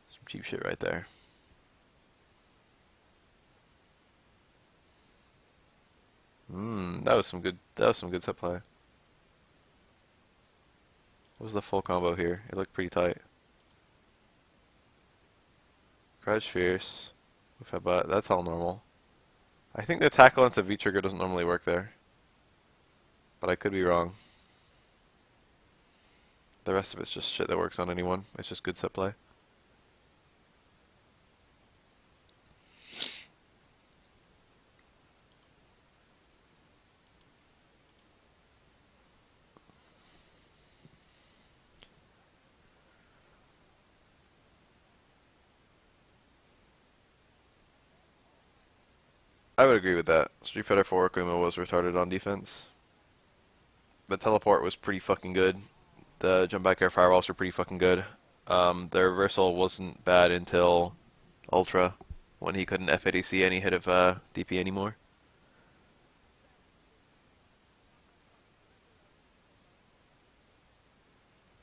Some cheap shit right there. That was some good. That was some good set play. What was the full combo here? It looked pretty tight. Crouch fierce. With headbutt. That's all normal. I think the tackle into V trigger doesn't normally work there, but I could be wrong. The rest of it's just shit that works on anyone. It's just good set play. I would agree with that. Street Fighter 4 Akuma was retarded on defense. The teleport was pretty fucking good. The jump back air fireballs were pretty fucking good. The reversal wasn't bad until Ultra, when he couldn't FADC any hit of DP anymore.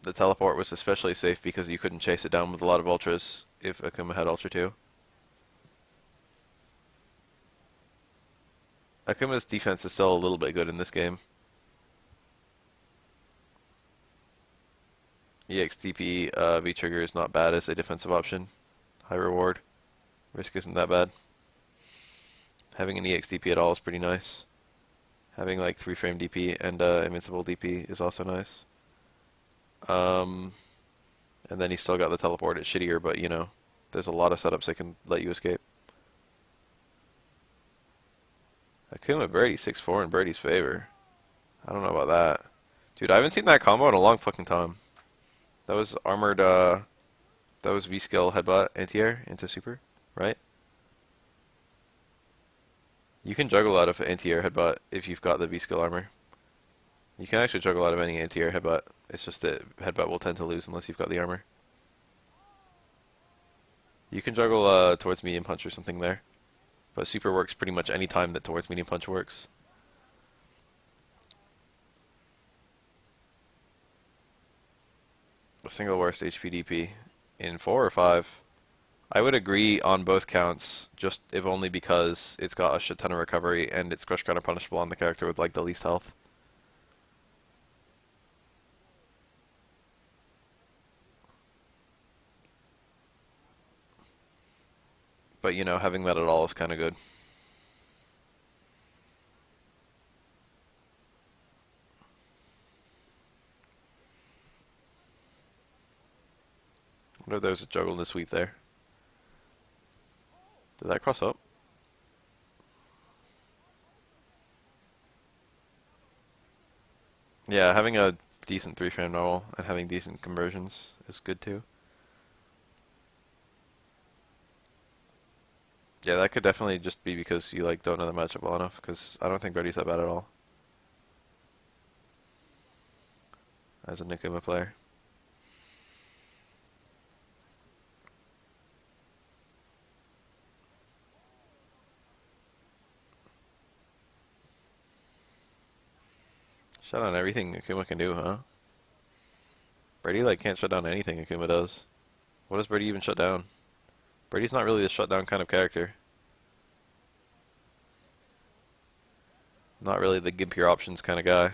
The teleport was especially safe because you couldn't chase it down with a lot of Ultras if Akuma had Ultra 2. Akuma's defense is still a little bit good in this game. EXTP V-Trigger is not bad as a defensive option. High reward. Risk isn't that bad. Having an EXTP at all is pretty nice. Having like 3-frame DP and invincible DP is also nice. And then he's still got the teleport. It's shittier, but you know, there's a lot of setups that can let you escape. Akuma Birdie 6-4 in Birdie's favor. I don't know about that. Dude, I haven't seen that combo in a long fucking time. That was armored, that was V-skill headbutt anti-air into super, right? You can juggle out of anti-air headbutt if you've got the V-skill armor. You can actually juggle out of any anti-air headbutt. It's just that headbutt will tend to lose unless you've got the armor. You can juggle towards medium punch or something there. But super works pretty much any time that towards medium punch works. The single worst HP DP in 4 or 5. I would agree on both counts, just if only because it's got a shit ton of recovery and it's crush counter punishable on the character with like the least health. But you know, having that at all is kind of good. I wonder if there's a juggle in the sweep there. Did that cross up? Yeah, having a decent 3-frame normal and having decent conversions is good too. Yeah, that could definitely just be because you like don't know the matchup well enough, because I don't think Birdie's that bad at all as a Akuma player. Shut down everything Akuma can do, huh? Birdie like can't shut down anything Akuma does. What does Birdie even shut down? Birdie's not really the shutdown kind of character. Not really the give your options kind of guy.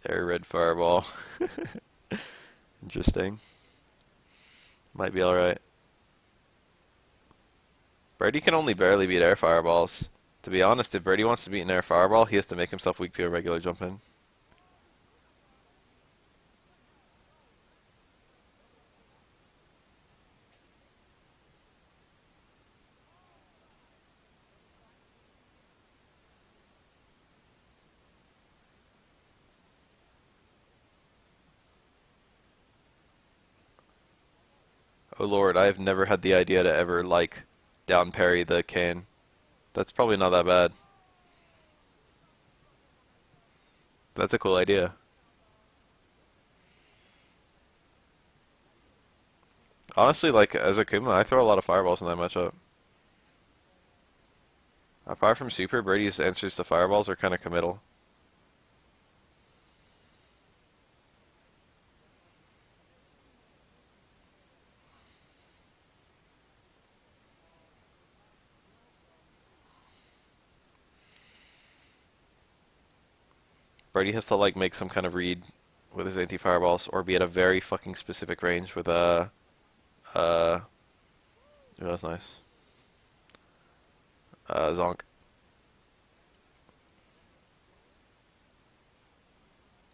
Air red fireball. Interesting. Might be alright. Birdie can only barely beat air fireballs. To be honest, if Birdie wants to beat an air fireball, he has to make himself weak to a regular jump in. Oh lord, I have never had the idea to ever, like, down parry the cane. That's probably not that bad. That's a cool idea. Honestly, like, as Akuma, I throw a lot of fireballs in that matchup. Apart from Super, Brady's answers to fireballs are kind of committal. Brady has to, like, make some kind of read with his anti-fireballs, or be at a very fucking specific range with, uh, oh, that's nice. Zonk.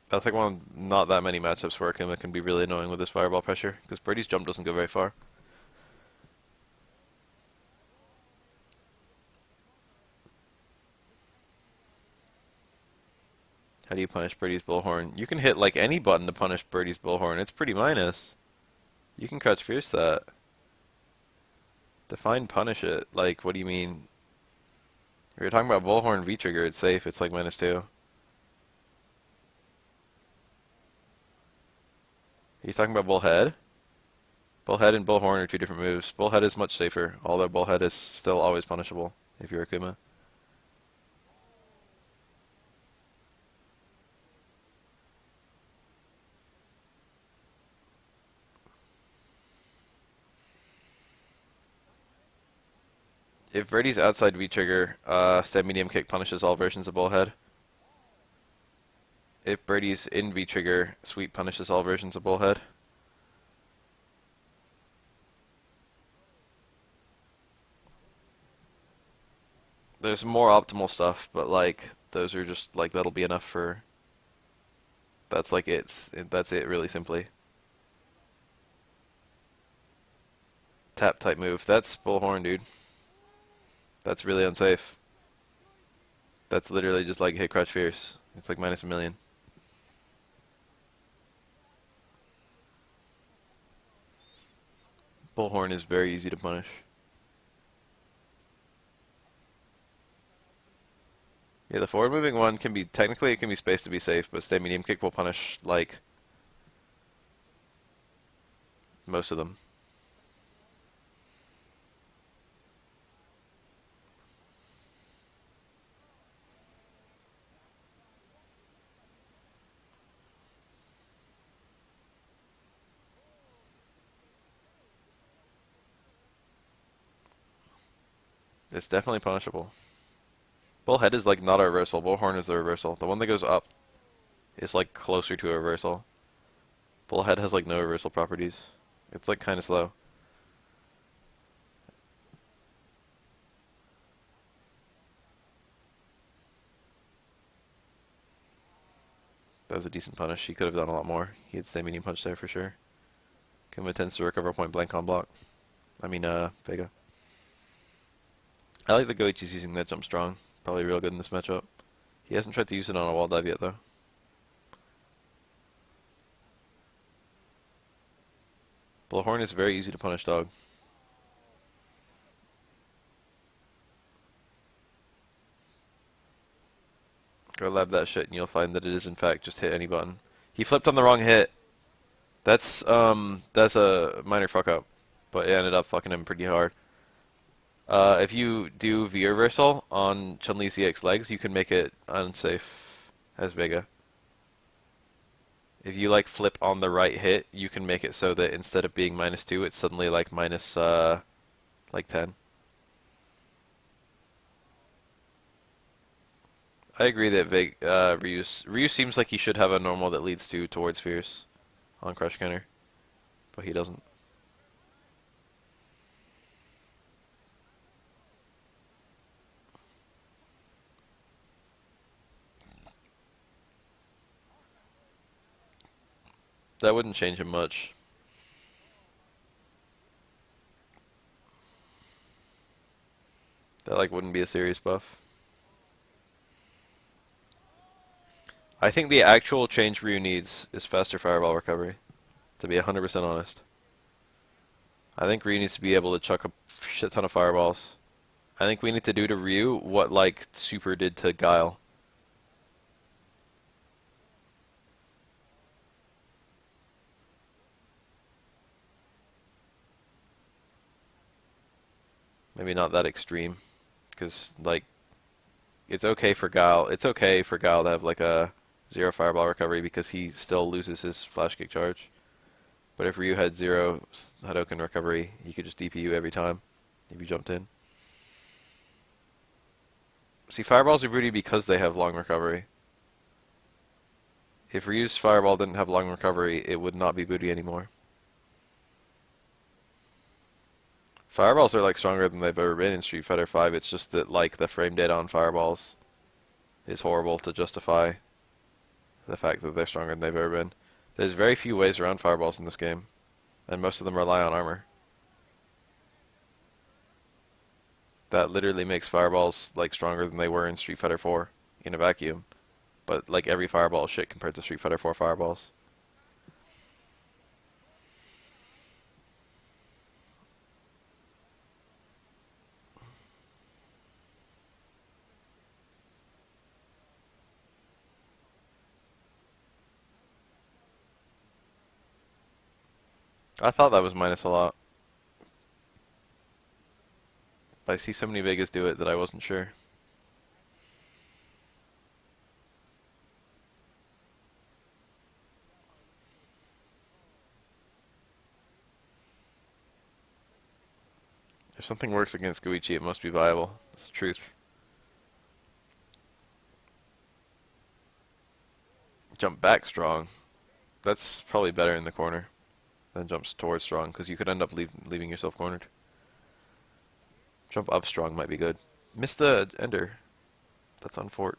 That's like one of not that many matchups where Akuma can be really annoying with his fireball pressure, because Brady's jump doesn't go very far. How do you punish Brady's bullhorn? You can hit like any button to punish Brady's bullhorn. It's pretty minus. You can crouch fierce that. Define punish it. Like, what do you mean? If you're talking about bullhorn V trigger, it's safe. It's like -2. Are you talking about bullhead? Bullhead and bullhorn are two different moves. Bullhead is much safer, although bullhead is still always punishable if you're Akuma. If Brady's outside V trigger, stab medium kick punishes all versions of bullhead. If Brady's in V trigger, sweep punishes all versions of bullhead. There's more optimal stuff, but like those are just like that'll be enough for. That's like that's it really simply. Tap type move. That's bullhorn, dude. That's really unsafe. That's literally just like hit crouch fierce. It's like -1,000,000. Bullhorn is very easy to punish. Yeah, the forward moving one can be technically it can be spaced to be safe, but stay medium kick will punish like most of them. It's definitely punishable. Bullhead is like not a reversal. Bullhorn is the reversal. The one that goes up is like closer to a reversal. Bullhead has like no reversal properties. It's like kind of slow. That was a decent punish. He could have done a lot more. He had stay medium punch there for sure. Kuma tends to recover point blank on block. I mean, Vega. I like the Goichi's using that jump strong. Probably real good in this matchup. He hasn't tried to use it on a wall dive yet, though. Bullhorn is very easy to punish, dog. Go lab that shit and you'll find that it is in fact just hit any button. He flipped on the wrong hit. That's a minor fuck up, but it ended up fucking him pretty hard. If you do V reversal on Chun-Li's EX legs, you can make it unsafe as Vega. If you like flip on the right hit, you can make it so that instead of being -2, it's suddenly like minus like 10. I agree that Ryu seems like he should have a normal that leads towards Fierce on Crush Counter, but he doesn't. That wouldn't change him much. That like wouldn't be a serious buff. I think the actual change Ryu needs is faster fireball recovery, to be 100% honest. I think Ryu needs to be able to chuck a shit ton of fireballs. I think we need to do to Ryu what, like, Super did to Guile. Maybe not that extreme, because, like, it's okay for Guile. It's okay for Guile to have, like, a 0 fireball recovery because he still loses his flash kick charge. But if Ryu had 0 Hadouken recovery, he could just DP you every time if you jumped in. See, fireballs are booty because they have long recovery. If Ryu's fireball didn't have long recovery, it would not be booty anymore. Fireballs are like stronger than they've ever been in Street Fighter V. It's just that like the frame data on fireballs is horrible to justify the fact that they're stronger than they've ever been. There's very few ways around fireballs in this game, and most of them rely on armor. That literally makes fireballs like stronger than they were in Street Fighter 4 in a vacuum. But like every fireball is shit compared to Street Fighter 4 fireballs. I thought that was minus a lot. But I see so many Vegas do it that I wasn't sure. If something works against Goichi, it must be viable. It's the truth. Jump back strong. That's probably better in the corner than jumps towards strong, because you could end up leaving yourself cornered. Jump up strong might be good. Miss the ender. That's on fort.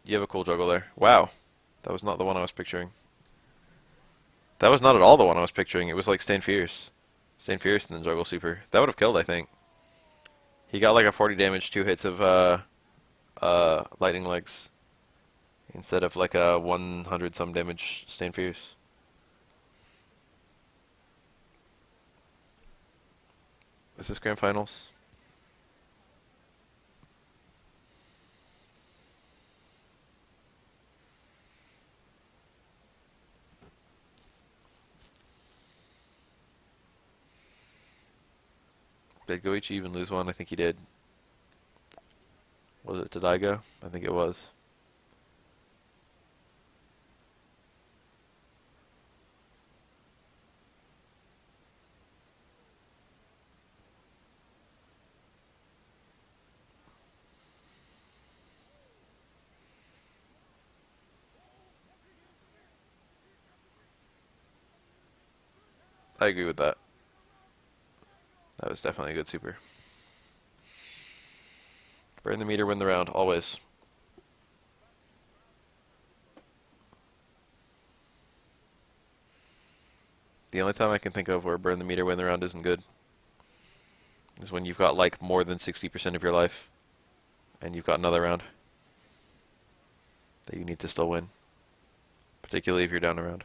You have a cool juggle there. Wow. That was not the one I was picturing. That was not at all the one I was picturing. It was like Stand Fierce. Stand Fierce and then juggle super. That would have killed, I think. He got like a 40 damage, 2 hits of lightning legs. Instead of like a 100 some damage Stand Fierce. Is this Grand Finals? Did Goichi even lose one? I think he did. Was it to Daigo? I think it was. I agree with that. That was definitely a good super. Burn the meter, win the round, always. The only time I can think of where burn the meter, win the round isn't good is when you've got like more than 60% of your life and you've got another round that you need to still win, particularly if you're down a round.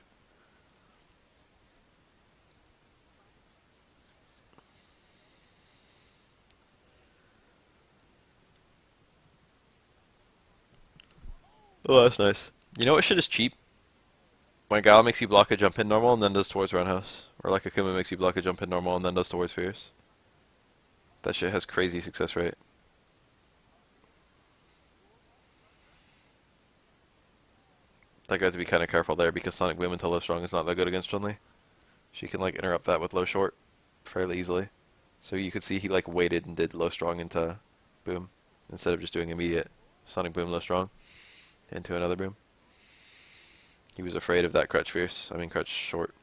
Oh, that's nice. You know what shit is cheap? When Guile makes you block a jump in normal and then does towards roundhouse. Or like Akuma makes you block a jump in normal and then does towards fierce. That shit has crazy success rate. That guy has to be kind of careful there because Sonic Boom into low strong is not that good against Chun-Li. She can like interrupt that with low short fairly easily. So you could see he like waited and did low strong into boom instead of just doing immediate Sonic Boom low strong into another boom. He was afraid of that crutch fierce. I mean crutch short.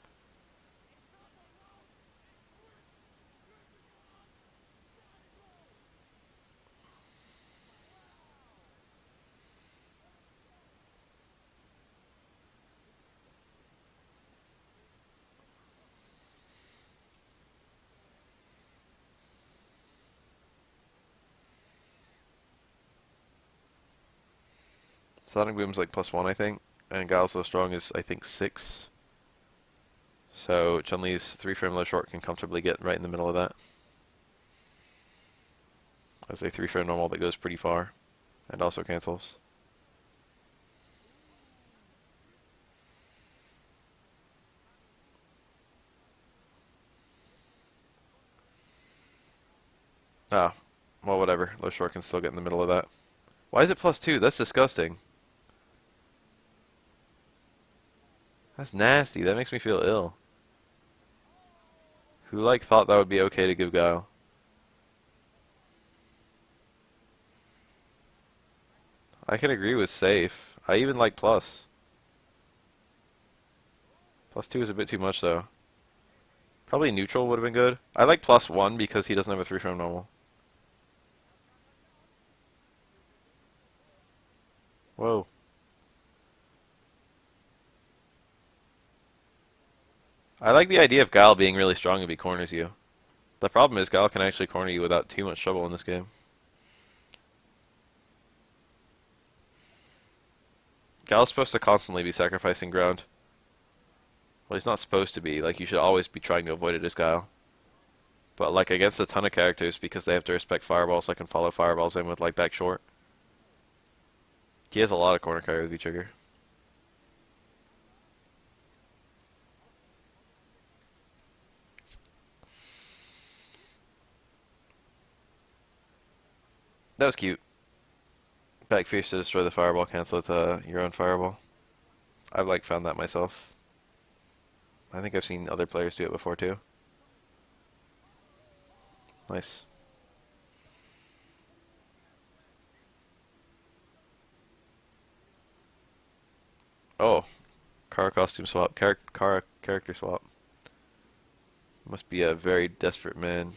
Sonic Boom's like +1 I think. And Guile so strong is I think 6. So Chun-Li's 3-frame low short can comfortably get right in the middle of that. As a 3-frame normal that goes pretty far and also cancels. Ah, well, whatever. Low short can still get in the middle of that. Why is it +2? That's disgusting. That's nasty. That makes me feel ill. Who, like, thought that would be okay to give Guile? I can agree with safe. I even like plus. +2 is a bit too much, though. Probably neutral would have been good. I like +1 because he doesn't have a 3-frame normal. Whoa. I like the idea of Guile being really strong if he corners you. The problem is Guile can actually corner you without too much trouble in this game. Guile's supposed to constantly be sacrificing ground. Well, he's not supposed to be. Like, you should always be trying to avoid it as Guile. But, like, against a ton of characters, because they have to respect fireballs, I can follow fireballs in with, like, back short. He has a lot of corner carry with V-trigger. That was cute. Back fierce to destroy the fireball, cancel it to your own fireball. I've, like, found that myself. I think I've seen other players do it before, too. Nice. Oh, car costume swap, car character swap. Must be a very desperate man.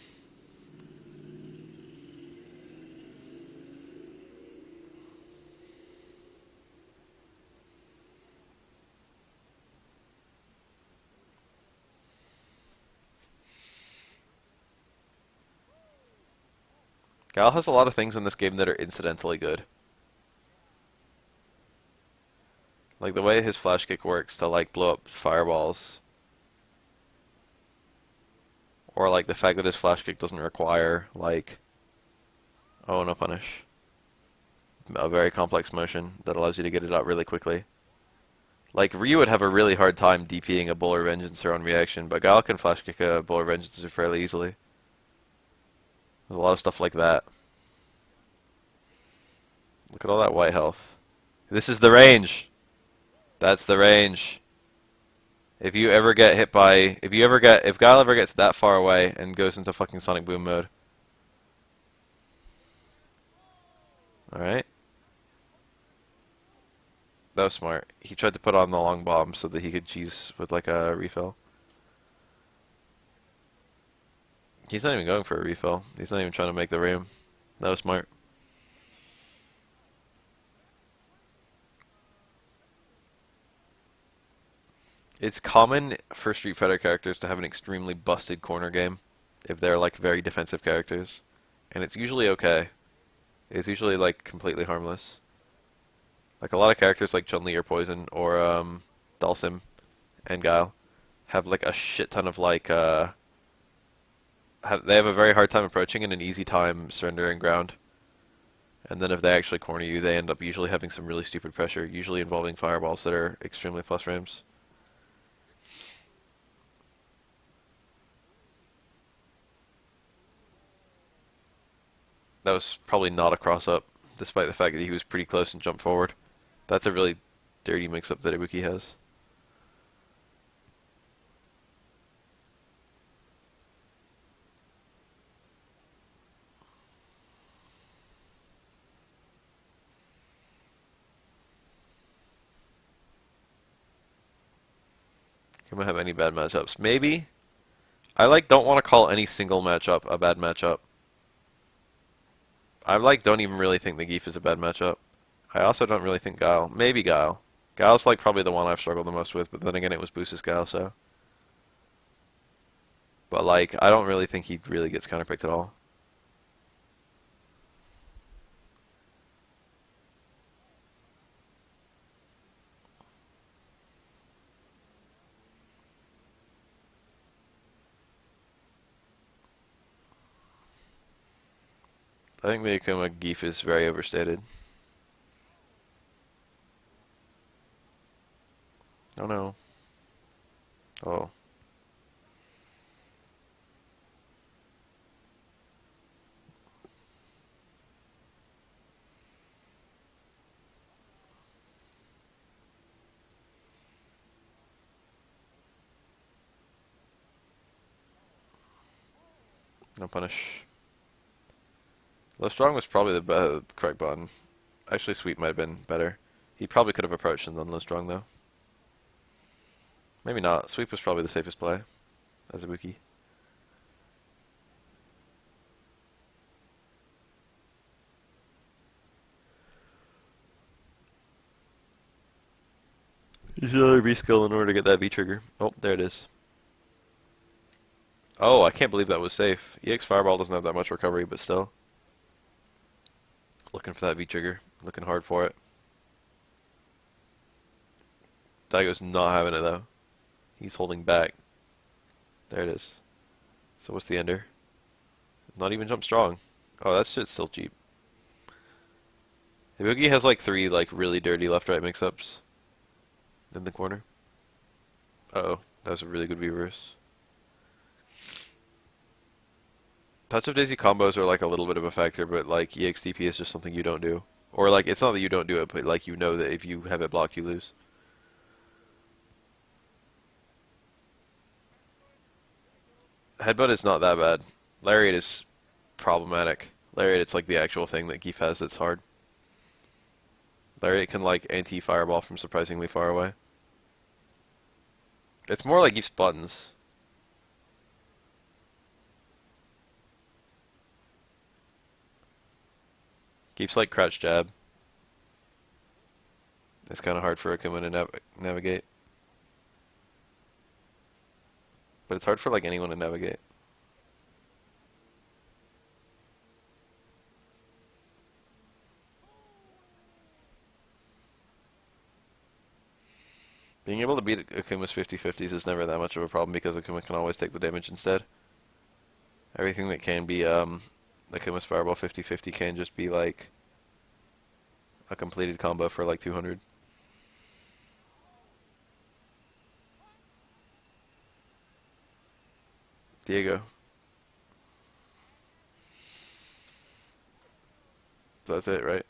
Guile has a lot of things in this game that are incidentally good. Like the way his flash kick works to like blow up fireballs. Or like the fact that his flash kick doesn't require like, oh no punish. A very complex motion that allows you to get it out really quickly. Like Ryu would have a really hard time DPing a Bull or Vengeancer on reaction, but Guile can flash kick a Bull or Vengeancer fairly easily. There's a lot of stuff like that. Look at all that white health. This is the range. That's the range. If you ever get hit by, if Guile ever gets that far away and goes into fucking Sonic Boom mode. Alright. That was smart. He tried to put on the long bomb so that he could cheese with like a refill. He's not even going for a refill. He's not even trying to make the room. That was smart. It's common for Street Fighter characters to have an extremely busted corner game if they're like very defensive characters. And it's usually okay. It's usually like completely harmless. Like a lot of characters like Chun-Li or Poison or Dalsim and Guile have like a shit ton of like they have a very hard time approaching and an easy time surrendering ground. And then if they actually corner you, they end up usually having some really stupid pressure, usually involving fireballs that are extremely plus frames. That was probably not a cross-up, despite the fact that he was pretty close and jumped forward. That's a really dirty mix-up that Ibuki has. Can we have any bad matchups? Maybe. I like don't want to call any single matchup a bad matchup. I like don't even really think the Geef is a bad matchup. I also don't really think Guile. Maybe Guile. Guile's like probably the one I've struggled the most with, but then again it was Boost's Guile, so. But like, I don't really think he really gets counterpicked at all. I think the Akuma Geef is very overstated. Oh no. Oh. No punish. Low strong was probably the correct button. Actually, sweep might have been better. He probably could have approached and done low strong though. Maybe not. Sweep was probably the safest play as Ibuki. Use another V skill in order to get that V trigger. Oh, there it is. Oh, I can't believe that was safe. EX Fireball doesn't have that much recovery, but still. Looking for that V trigger. Looking hard for it. Daigo's not having it though. He's holding back. There it is. So what's the ender? Not even jump strong. Oh, that shit's still cheap. Ibuki has like 3 like really dirty left-right mix-ups in the corner. Uh-oh, that was a really good reverse. Touch of Daisy combos are like a little bit of a factor, but like EXTP is just something you don't do. Or like, it's not that you don't do it, but like you know that if you have it blocked, you lose. Headbutt is not that bad. Lariat is problematic. Lariat, it's like the actual thing that Geef has that's hard. Lariat can like anti-fireball from surprisingly far away. It's more like Geef's buttons. Geef's like crouch jab. It's kind of hard for Akuma to navigate. But it's hard for like anyone to navigate. Being able to beat Akuma's 50-50s is never that much of a problem because Akuma can always take the damage instead. Everything that can be Akuma's Fireball 50-50 can just be like a completed combo for like 200. Diego. So that's it, right?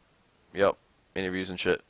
Yep. Interviews and shit.